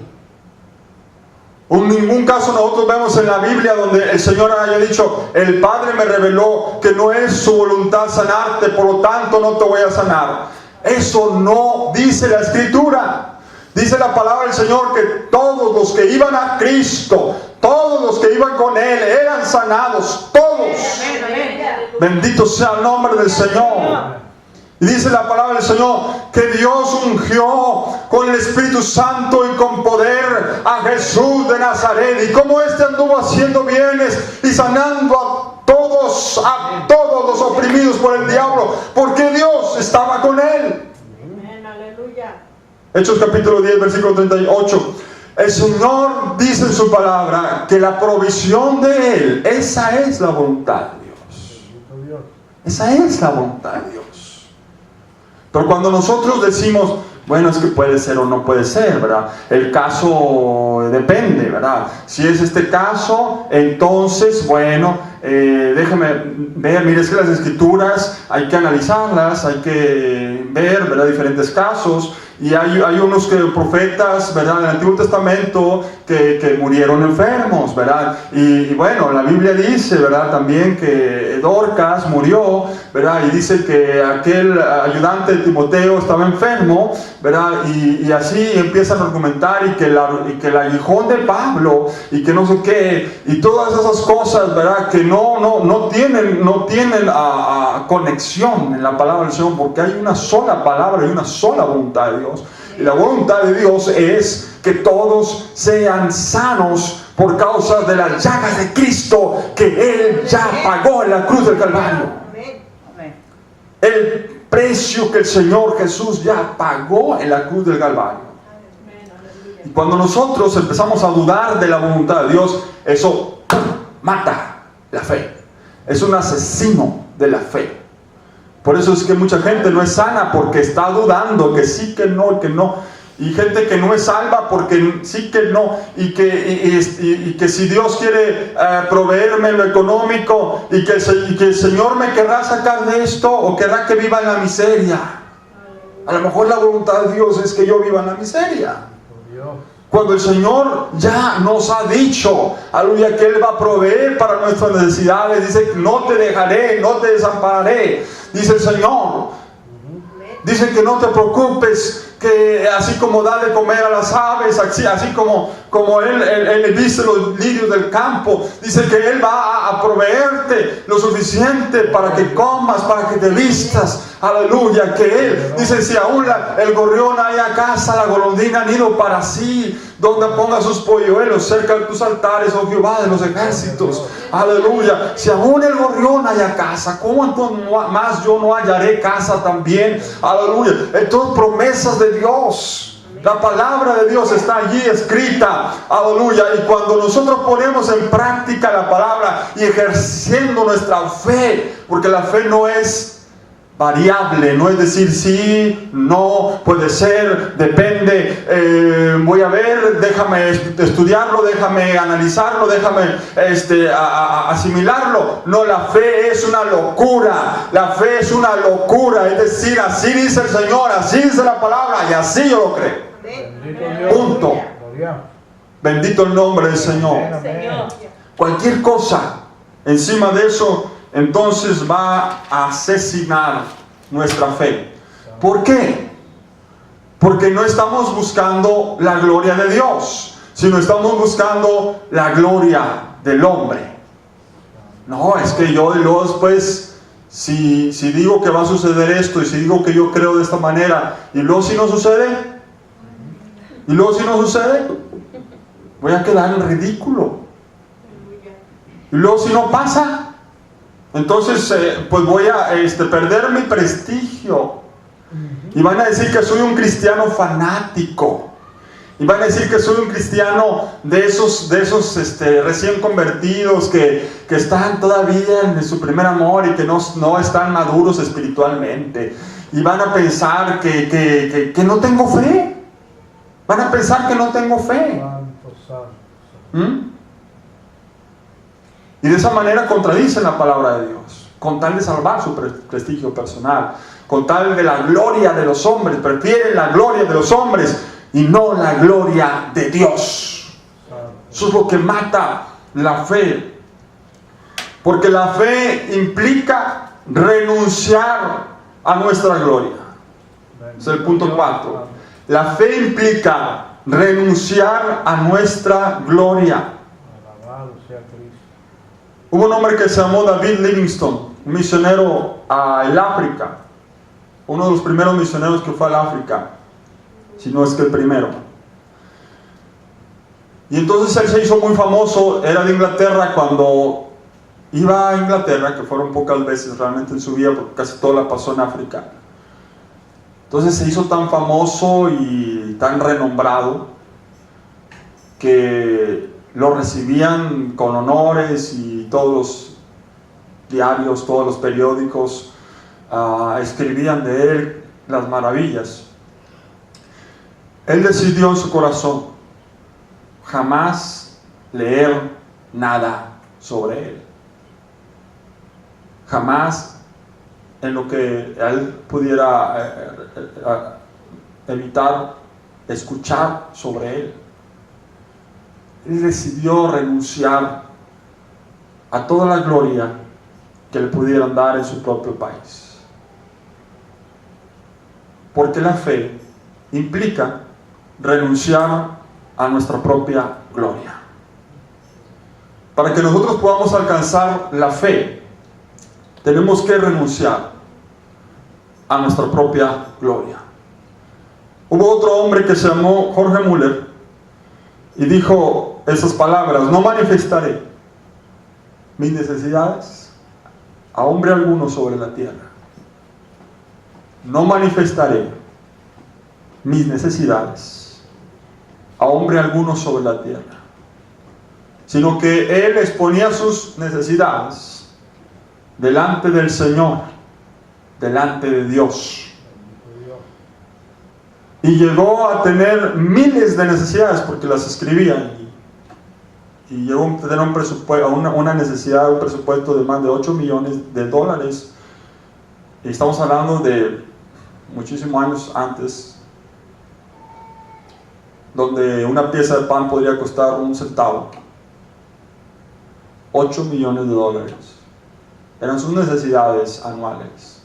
En ningún caso nosotros vemos en la Biblia donde el Señor haya dicho: el Padre me reveló que no es su voluntad sanarte, por lo tanto no te voy a sanar. Eso no dice la Escritura. Dice la palabra del Señor que todos los que iban a Cristo, todos los que iban con Él, eran sanados, todos. Bendito sea el nombre del Señor. Y dice la palabra del Señor que Dios ungió con el Espíritu Santo y con poder a Jesús de Nazaret. Y como éste anduvo haciendo bienes y sanando a todos los oprimidos por el diablo, porque Dios estaba con él. Amén, aleluya. Hechos capítulo 10, versículo 38. El Señor dice en su palabra que la provisión de Él, esa es la voluntad de Dios. Esa es la voluntad de Dios. Pero cuando nosotros decimos, bueno, es que puede ser o no puede ser, ¿verdad? El caso depende, ¿verdad? Si es este caso, entonces, bueno, déjame ver, mire, es que las escrituras hay que analizarlas, hay que ver, ¿verdad? Diferentes casos. Y hay unos profetas, ¿verdad?, del Antiguo Testamento que murieron enfermos, ¿verdad? Y bueno, la Biblia dice, ¿verdad?, también que Dorcas murió, ¿verdad? Y dice que aquel ayudante de Timoteo estaba enfermo, ¿verdad? Y así empiezan a argumentar y que el aguijón de Pablo y que no sé qué, y todas esas cosas, ¿verdad?, que no tienen conexión en la palabra del Señor, porque hay una sola palabra y una sola voluntad de Dios. Y la voluntad de Dios es que todos sean sanos por causa de las llagas de Cristo que Él ya pagó en la cruz del Calvario. El precio que el Señor Jesús ya pagó en la cruz del Calvario. Y cuando nosotros empezamos a dudar de la voluntad de Dios, eso mata la fe. Es un asesino de la fe. Por eso es que mucha gente no es sana, porque está dudando que sí, que no, que no. Y gente que no es salva porque sí, que no. Y que si Dios quiere proveerme lo económico y que el Señor me querrá sacar de esto, o querrá que viva en la miseria. A lo mejor la voluntad de Dios es que yo viva en la miseria. Cuando el Señor ya nos ha dicho, aleluya, que Él va a proveer para nuestras necesidades. Dice, no te dejaré, no te desampararé, dice el Señor. Dice que no te preocupes, que así como da de comer a las aves, así como Él viste los lirios del campo, dice que Él va a proveerte lo suficiente para que comas, para que te vistas. Aleluya, que Él dice, si aún el gorrión haya casa, la golondrina nido para sí, donde ponga sus polluelos cerca de tus altares, oh Jehová de los ejércitos. Aleluya, si aún el gorrión haya casa, ¿cómo entonces más yo no hallaré casa también? Aleluya, entonces promesas de Dios. La palabra de Dios está allí escrita, aleluya, y cuando nosotros ponemos en práctica la palabra y ejerciendo nuestra fe, porque la fe no es variable, no es decir sí, no, puede ser, depende, voy a ver, déjame estudiarlo, déjame analizarlo, déjame asimilarlo. No, la fe es una locura, la fe es una locura, es decir, así dice el Señor, así dice la palabra y así yo lo creo. Punto. Bendito el nombre del Señor. Cualquier cosa encima de eso, entonces va a asesinar nuestra fe. ¿Por qué? Porque no estamos buscando la gloria de Dios, sino estamos buscando la gloria del hombre. No, es que yo luego después, si digo que va a suceder esto, y si digo que yo creo de esta manera, y luego si no sucede, voy a quedar en ridículo. Y luego si no pasa, entonces pues voy a perder mi prestigio. Y van a decir que soy un cristiano fanático. Y van a decir que soy un cristiano de esos recién convertidos que están todavía en su primer amor y que no están maduros espiritualmente. Y van a pensar que no tengo fe. Van a pensar que no tengo fe. Y de esa manera contradicen la palabra de Dios, con tal de salvar su prestigio personal, con tal de la gloria de los hombres. Prefieren la gloria de los hombres y no la gloria de Dios. Eso es lo que mata la fe, porque la fe implica renunciar a nuestra gloria. Es el punto 4. La fe implica renunciar a nuestra gloria. Hubo un hombre que se llamó David Livingstone, un misionero al África, uno de los primeros misioneros que fue al África, si no es que el primero. Y entonces él se hizo muy famoso, era de Inglaterra. Cuando iba a Inglaterra, que fueron pocas veces realmente en su vida, porque casi todo la pasó en África, entonces se hizo tan famoso y tan renombrado que lo recibían con honores, y todos los diarios, todos los periódicos escribían de él las maravillas. Él decidió en su corazón jamás leer nada sobre él, jamás en lo que él pudiera evitar escuchar sobre él. Él decidió renunciar a toda la gloria que le pudieran dar en su propio país, porque la fe implica renunciar a nuestra propia gloria. Para que nosotros podamos alcanzar la fe, tenemos que renunciar a nuestra propia gloria. Hubo otro hombre que se llamó Jorge Müller y dijo esas palabras: no manifestaré mis necesidades a hombre alguno sobre la tierra. No manifestaré mis necesidades a hombre alguno sobre la tierra, sino que él exponía sus necesidades delante del Señor, delante de Dios. Y llegó a tener miles de necesidades porque las escribía, y llegó a tener un presupuesto, una necesidad, un presupuesto de más de $8 millones. Y estamos hablando de muchísimos años antes, donde una pieza de pan podría costar un centavo. $8 millones eran sus necesidades anuales.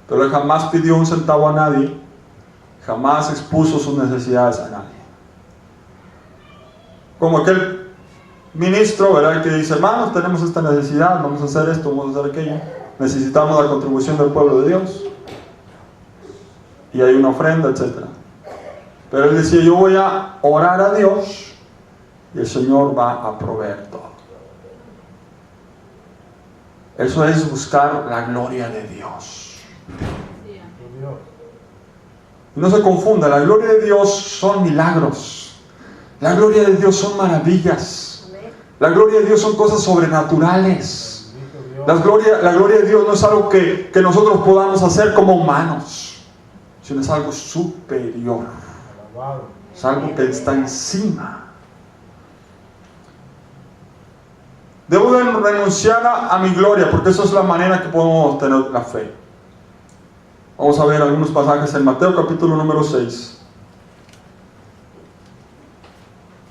Pero él jamás pidió un centavo a nadie, jamás expuso sus necesidades a nadie. Como aquel ministro, ¿verdad?, que dice: hermanos, tenemos esta necesidad, vamos a hacer esto, vamos a hacer aquello, necesitamos la contribución del pueblo de Dios, y hay una ofrenda, etc. Pero él decía: yo voy a orar a Dios y el Señor va a proveer todo. Eso es buscar la gloria de Dios. Y no se confunda, la gloria de Dios son milagros, la gloria de Dios son maravillas, la gloria de Dios son cosas sobrenaturales. La gloria de Dios no es algo que nosotros podamos hacer como humanos, sino es algo superior, es algo que está encima. Debo de renunciar a mi gloria, porque eso es la manera que podemos tener la fe. Vamos a ver algunos pasajes en Mateo capítulo número 6.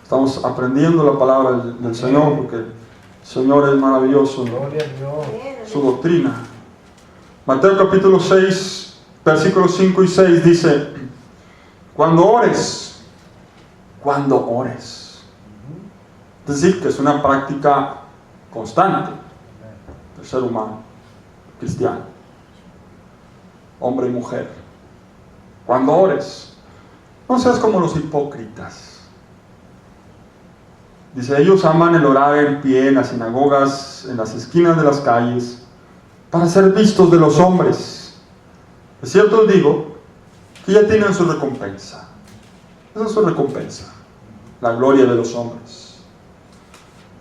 Estamos aprendiendo la palabra del Señor, porque el Señor es maravilloso en su doctrina. Mateo capítulo 6, versículos 5 y 6 dice: cuando ores. Es decir, que es una práctica constante del ser humano cristiano, hombre y mujer. Cuando ores, no seas como los hipócritas. Dice: ellos aman el orar en pie en las sinagogas, en las esquinas de las calles, para ser vistos de los hombres. De cierto os digo que ya tienen su recompensa. Esa es su recompensa, la gloria de los hombres.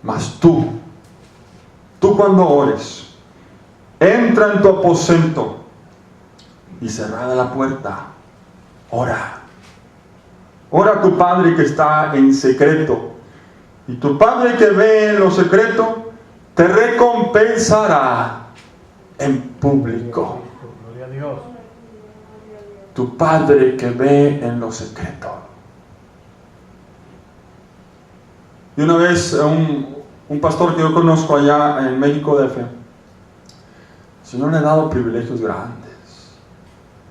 Mas tú cuando ores, entra en tu aposento y cerrada la puerta, ora a tu Padre que está en secreto, y tu Padre que ve en lo secreto te recompensará en público. Gloria a Dios. Tu Padre que ve en lo secreto. Y una vez un pastor que yo conozco allá en México DF, el Señor le ha dado privilegios grandes.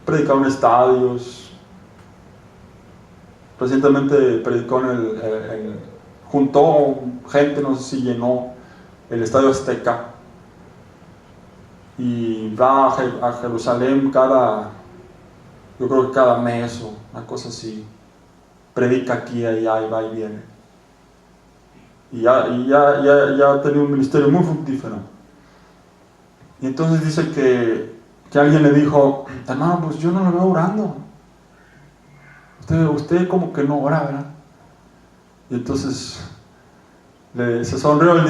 Predicado en estadios. Recientemente predicó juntó gente, no sé si llenó el Estadio Azteca. y va a Jerusalén yo creo que cada mes o una cosa así. Predica aquí y allá y va y viene. Y ya ha tenido un ministerio muy fructífero. Y entonces dice que alguien le dijo, hermano, pues yo no lo veo orando. Usted como que no ora, ¿verdad? Y entonces se sonrió y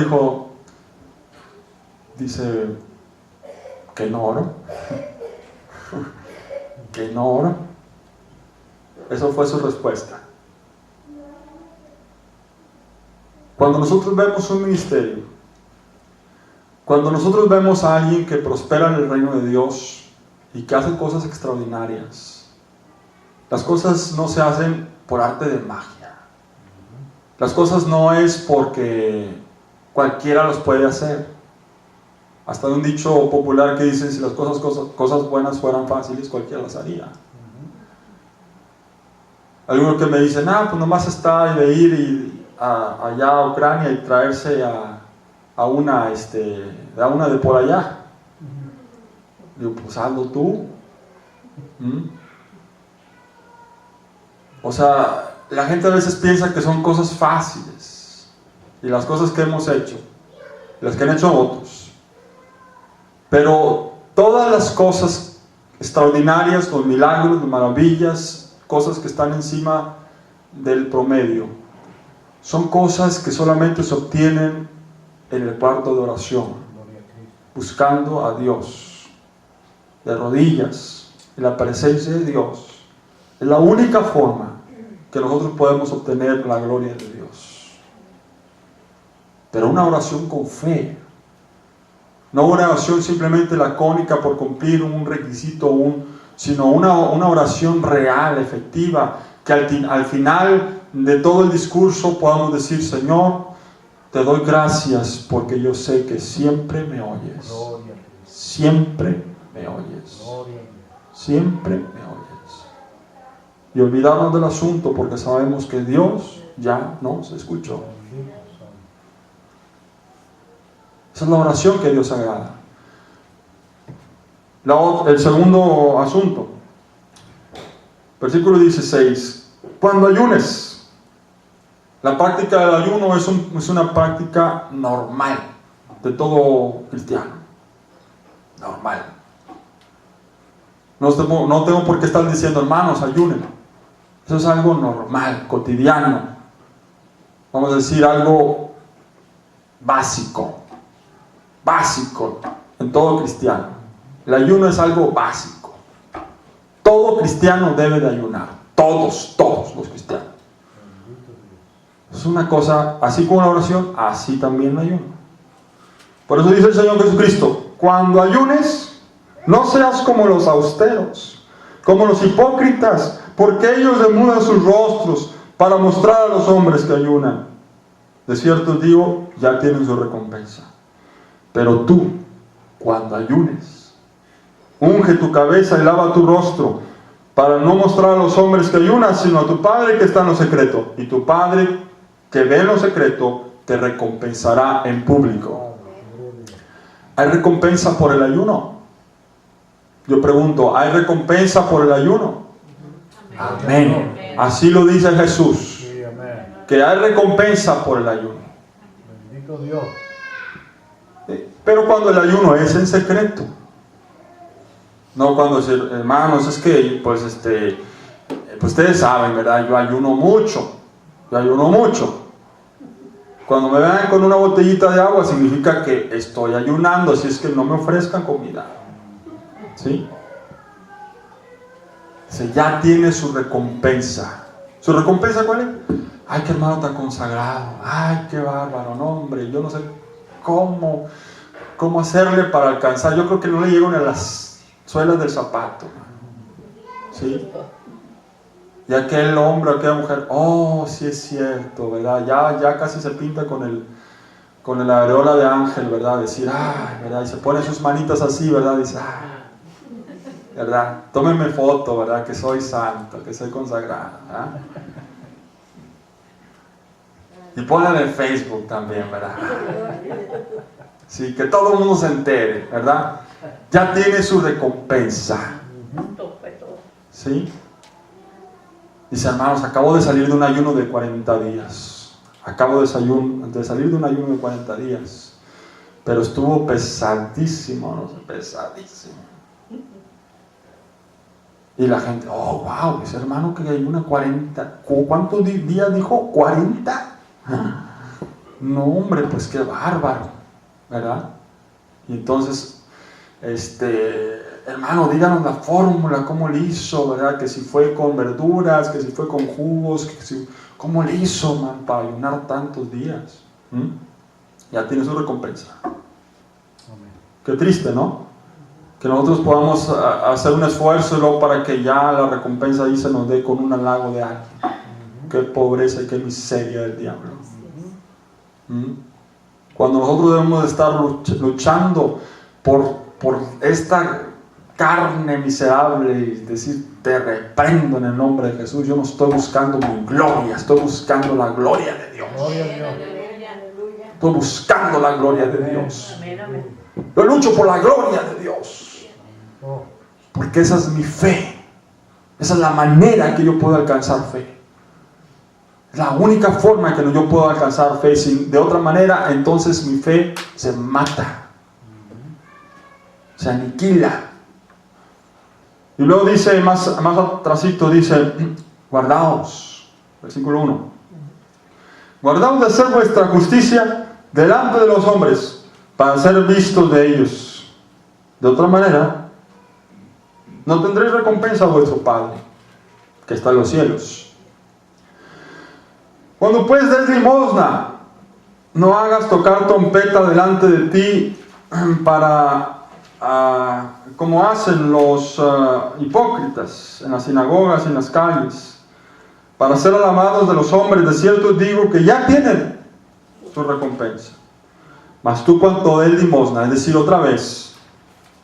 dice, ¿que no oro? ¿Que no oro? Eso fue su respuesta. Cuando nosotros vemos un ministerio, cuando nosotros vemos a alguien que prospera en el reino de Dios y que hace cosas extraordinarias, las cosas no se hacen por arte de magia. Las cosas no es porque cualquiera los puede hacer. Hasta hay un dicho popular que dice, si las cosas buenas fueran fáciles, cualquiera las haría. Algunos que me dicen, pues nomás está de ir allá a Ucrania y traerse a una de por allá. Digo, pues hazlo tú. O sea, la gente a veces piensa que son cosas fáciles. Y las cosas que hemos hecho, las que han hecho otros. Pero todas las cosas extraordinarias, los milagros, las maravillas, cosas que están encima del promedio, son cosas que solamente se obtienen en el cuarto de oración, buscando a Dios, de rodillas, en la presencia de Dios. Es la única forma que nosotros podemos obtener la gloria de Dios. Pero una oración con fe, no una oración simplemente lacónica por cumplir un requisito, sino una oración real, efectiva, que al final de todo el discurso podamos decir, Señor, te doy gracias porque yo sé que siempre me oyes. Siempre me oyes. Siempre me oyes. Y olvidarnos del asunto porque sabemos que Dios ya nos escuchó. Esa es la oración que Dios agrada. El segundo asunto, versículo 16. Cuando ayunes, la práctica del ayuno es una práctica normal de todo cristiano. Normal. No tengo por qué estar diciendo, hermanos, ayunen. Eso es algo normal, cotidiano. Vamos a decir algo básico. Básico en todo cristiano. El ayuno es algo básico. Todo cristiano debe de ayunar. Todos los cristianos. Es una cosa, así como la oración, así también el ayuno. Por eso dice el Señor Jesucristo, cuando ayunes, no seas como los austeros, como los hipócritas, porque ellos demudan sus rostros para mostrar a los hombres que ayunan. De cierto os digo, ya tienen su recompensa. Pero tú, cuando ayunes, unge tu cabeza y lava tu rostro, para no mostrar a los hombres que ayunas, sino a tu Padre que está en lo secreto. Y tu Padre que ve en lo secreto, te recompensará en público. ¿Hay recompensa por el ayuno? Yo pregunto, ¿hay recompensa por el ayuno? Amén. Así lo dice Jesús. Que hay recompensa por el ayuno. Bendito Dios. Pero cuando el ayuno es en secreto. No cuando hermanos, es que pues ustedes saben, ¿verdad? Yo ayuno mucho. Cuando me vean con una botellita de agua significa que estoy ayunando, así es que no me ofrezcan comida. ¿Sí? Ya tiene su recompensa. ¿Su recompensa cuál es? Ay, qué hermano tan consagrado. Ay, qué bárbaro, no hombre, yo no sé cómo hacerle para alcanzar. Yo creo que no le llego ni a las suelas del zapato. ¿Sí? Y aquel hombre, aquella mujer, sí es cierto, ¿verdad? Ya casi se pinta con la aureola de ángel, ¿verdad? Decir, ¿verdad? Y se pone sus manitas así, ¿verdad? Dice, ¿verdad? Tómenme foto, ¿verdad? Que soy santo, que soy consagrado, ¿verdad? Y ponla en Facebook también, ¿verdad? Sí, que todo el mundo se entere, ¿verdad? ya tiene su recompensa. ¿Sí? Dice, hermanos, acabo de salir de un ayuno de 40 días. Acabo de salir de un ayuno de 40 días. Pero estuvo pesadísimo, no sé, pesadísimo. Y la gente, oh, wow, ese hermano que ayuna 40. ¿Cuántos días dijo? ¿40? No, hombre, pues qué bárbaro, ¿verdad? Y entonces, hermano, díganos la fórmula, cómo le hizo, ¿verdad? Que si fue con verduras, que si fue con jugos, ¿cómo le hizo, man, para ayunar tantos días? Ya tiene su recompensa. Qué triste, ¿no? Que nosotros podamos hacer un esfuerzo luego para que ya la recompensa ahí se nos dé con un halago de alguien. Qué pobreza y qué miseria del diablo. Cuando nosotros debemos de estar luchando por esta carne miserable y decir, te reprendo en el nombre de Jesús. Yo no estoy buscando mi gloria, estoy buscando la gloria de Dios. Estoy buscando la gloria de Dios. Yo lucho por la gloria de Dios. Porque esa es mi fe. Esa es la manera en que yo puedo alcanzar fe. Es la única forma en que yo puedo alcanzar fe. Si de otra manera, entonces mi fe se mata. Se aniquila. Y luego dice, más atrásito dice, guardaos. Versículo 1. Guardaos de hacer vuestra justicia delante de los hombres, para ser vistos de ellos. De otra manera, no tendréis recompensa a vuestro Padre, que está en los cielos. Cuando pues des limosna, no hagas tocar trompeta delante de ti como hacen los hipócritas en las sinagogas y en las calles, para ser alabados de los hombres. De cierto digo que ya tienen su recompensa. Mas tú, cuando des limosna, es decir, otra vez,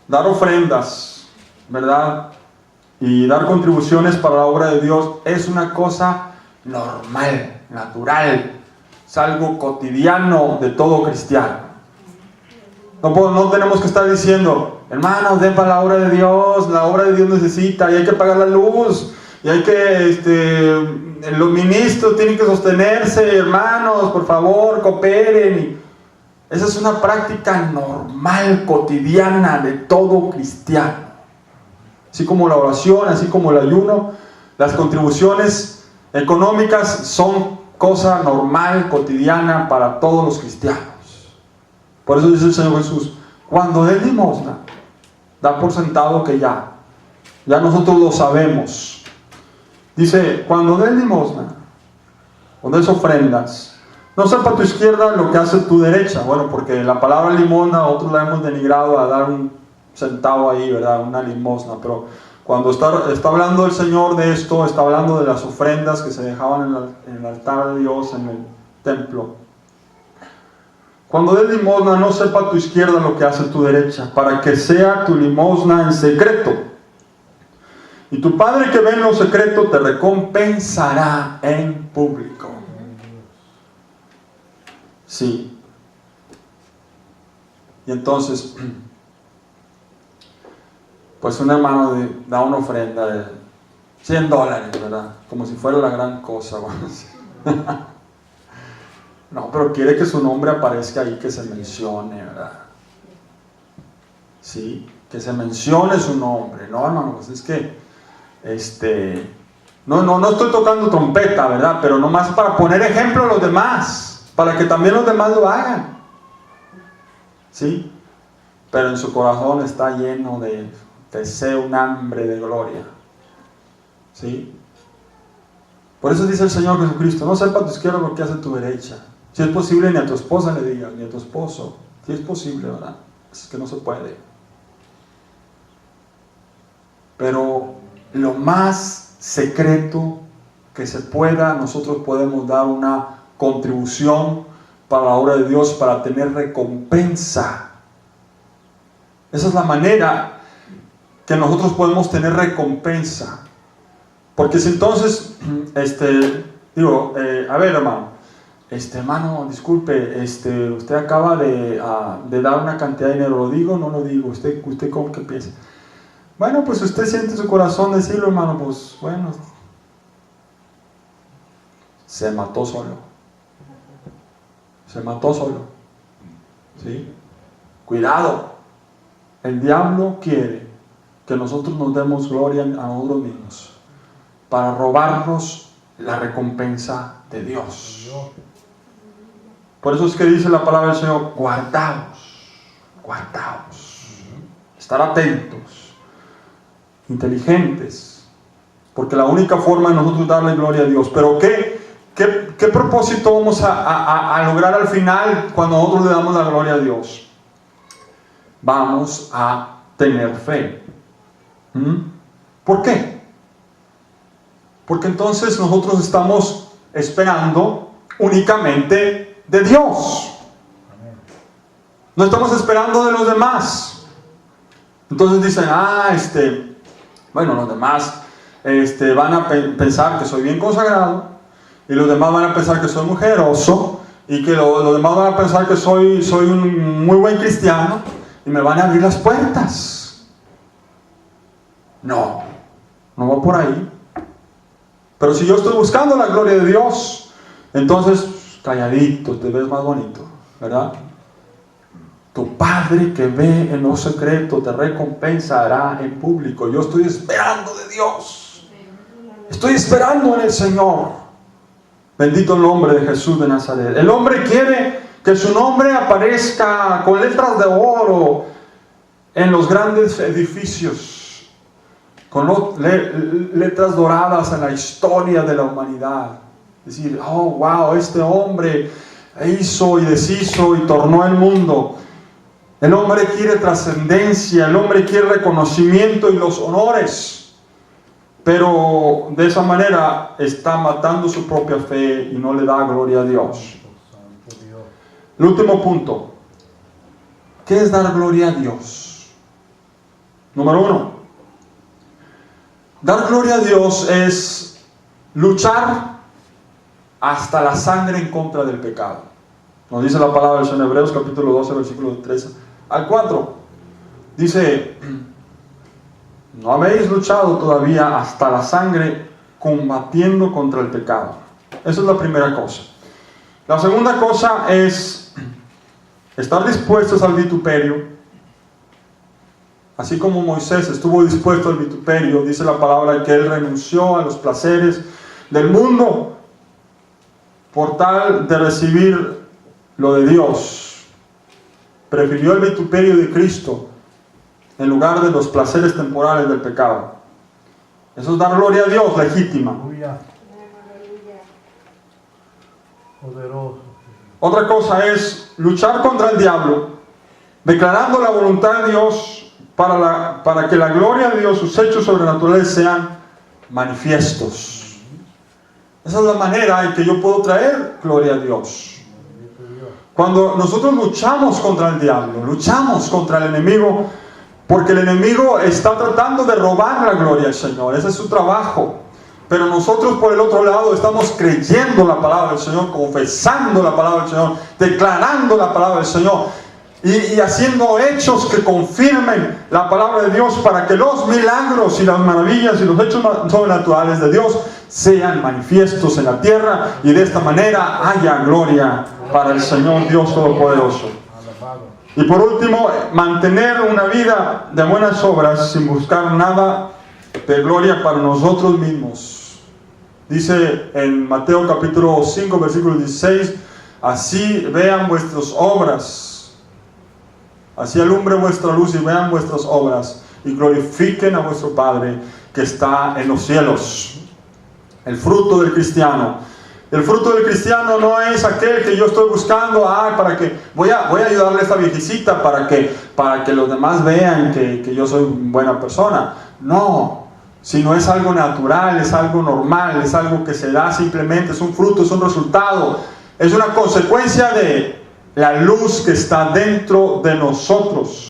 dar ofrendas, ¿verdad? Y dar contribuciones para la obra de Dios es una cosa normal, natural, es algo cotidiano de todo cristiano. No tenemos que estar diciendo, hermanos, den para la obra de Dios necesita, y hay que pagar la luz, y hay que, los ministros tienen que sostenerse, hermanos, por favor, cooperen. Esa es una práctica normal, cotidiana de todo cristiano. Así como la oración, así como el ayuno, las contribuciones económicas son cosa normal, cotidiana para todos los cristianos. Por eso dice el Señor Jesús, cuando des limosna, da por sentado que ya nosotros lo sabemos. Dice, cuando des limosna, o des ofrendas, no sepa tu izquierda lo que hace tu derecha. Bueno, porque la palabra limosna, otros la hemos denigrado a dar un centavo ahí, ¿verdad? Una limosna. Pero cuando está hablando el Señor de esto, está hablando de las ofrendas que se dejaban en el altar de Dios, en el templo. Cuando des limosna, no sepa tu izquierda lo que hace tu derecha, para que sea tu limosna en secreto. Y tu Padre que ve en lo secreto te recompensará en público. Sí. Y entonces, pues un hermano da una ofrenda de $100, ¿verdad? Como si fuera la gran cosa. No, pero quiere que su nombre aparezca ahí, que se mencione, ¿verdad? Sí, que se mencione su nombre. No, hermano, pues es que, no estoy tocando trompeta, ¿verdad? Pero nomás para poner ejemplo a los demás, para que también los demás lo hagan. ¿Sí? Pero en su corazón está lleno de deseo, un hambre de gloria. ¿Sí? Por eso dice el Señor Jesucristo, no sepa a tu izquierda lo que hace tu derecha. Si es posible, ni a tu esposa le digas, ni a tu esposo. Si es posible, ¿verdad? Es que no se puede. Pero lo más secreto que se pueda, nosotros podemos dar una contribución para la obra de Dios, para tener recompensa. Esa es la manera que nosotros podemos tener recompensa. Porque si entonces, a ver, hermano, hermano, disculpe, usted acaba de dar una cantidad de dinero, ¿lo digo o no lo digo? ¿Usted cómo que piensa? Bueno, pues usted siente su corazón decirlo, hermano, pues bueno, se mató solo. Se mató solo. ¿Sí? Cuidado. El diablo quiere que nosotros nos demos gloria a nosotros mismos para robarnos la recompensa de Dios. Por eso es que dice la palabra del Señor, guardaos, estar atentos, inteligentes, porque la única forma de nosotros darle gloria a Dios. Pero ¿qué propósito vamos a lograr al final cuando nosotros le damos la gloria a Dios? Vamos a tener fe. ¿Por qué? Porque entonces nosotros estamos esperando únicamente de Dios. No estamos esperando de los demás. Entonces dicen, bueno, los demás van a pensar que soy bien consagrado, y los demás van a pensar que soy mujeroso, y que los demás van a pensar que soy un muy buen cristiano, y me van a abrir las puertas. No va por ahí. Pero si yo estoy buscando la gloria de Dios, entonces calladito te ves más bonito, ¿verdad? Tu Padre que ve en lo secreto te recompensará en público. Yo estoy esperando de Dios. Estoy esperando en el Señor. Bendito el nombre de Jesús de Nazaret. El hombre quiere que su nombre aparezca con letras de oro en los grandes edificios, con letras doradas en la historia de la humanidad. Decir, oh wow, este hombre hizo y deshizo y tornó el mundo. El hombre quiere trascendencia, el hombre quiere reconocimiento y los honores, pero de esa manera está matando su propia fe y no le da gloria a Dios. El último punto, ¿qué es dar gloria a Dios? Número 1, dar gloria a Dios es luchar hasta la sangre en contra del pecado. Nos dice la palabra del Señor en Hebreos capítulo 12, versículo 3 al 4. Dice, no habéis luchado todavía hasta la sangre combatiendo contra el pecado. Esa es la primera cosa. La segunda cosa es estar dispuestos al vituperio. Así como Moisés estuvo dispuesto al vituperio, dice la palabra que él renunció a los placeres del mundo por tal de recibir lo de Dios. Prefirió el vituperio de Cristo en lugar de los placeres temporales del pecado. Eso es dar gloria a Dios legítima. Poderoso. Otra cosa es luchar contra el diablo, declarando la voluntad de Dios para que la gloria de Dios, sus hechos sobrenaturales sean manifiestos. Esa es la manera en que yo puedo traer gloria a Dios. Cuando nosotros luchamos contra el diablo, luchamos contra el enemigo, porque el enemigo está tratando de robar la gloria al Señor. Ese es su trabajo. Pero nosotros por el otro lado estamos creyendo la palabra del Señor, confesando la palabra del Señor, declarando la palabra del Señor y haciendo hechos que confirmen la palabra de Dios para que los milagros y las maravillas y los hechos sobrenaturales de Dios sean manifiestos en la tierra y de esta manera haya gloria para el Señor Dios Todopoderoso. Y por último, mantener una vida de buenas obras sin buscar nada de gloria para nosotros mismos. Dice en Mateo capítulo 5 versículo 16, así vean vuestras obras, así alumbre vuestra luz y vean vuestras obras y glorifiquen a vuestro Padre que está en los cielos. El fruto del cristiano. El fruto del cristiano no es aquel que yo estoy buscando, para que voy a ayudarle a esta viejecita para que los demás vean que yo soy buena persona. No, sino es algo natural, es algo normal, es algo que se da simplemente, es un fruto, es un resultado, es una consecuencia de la luz que está dentro de nosotros.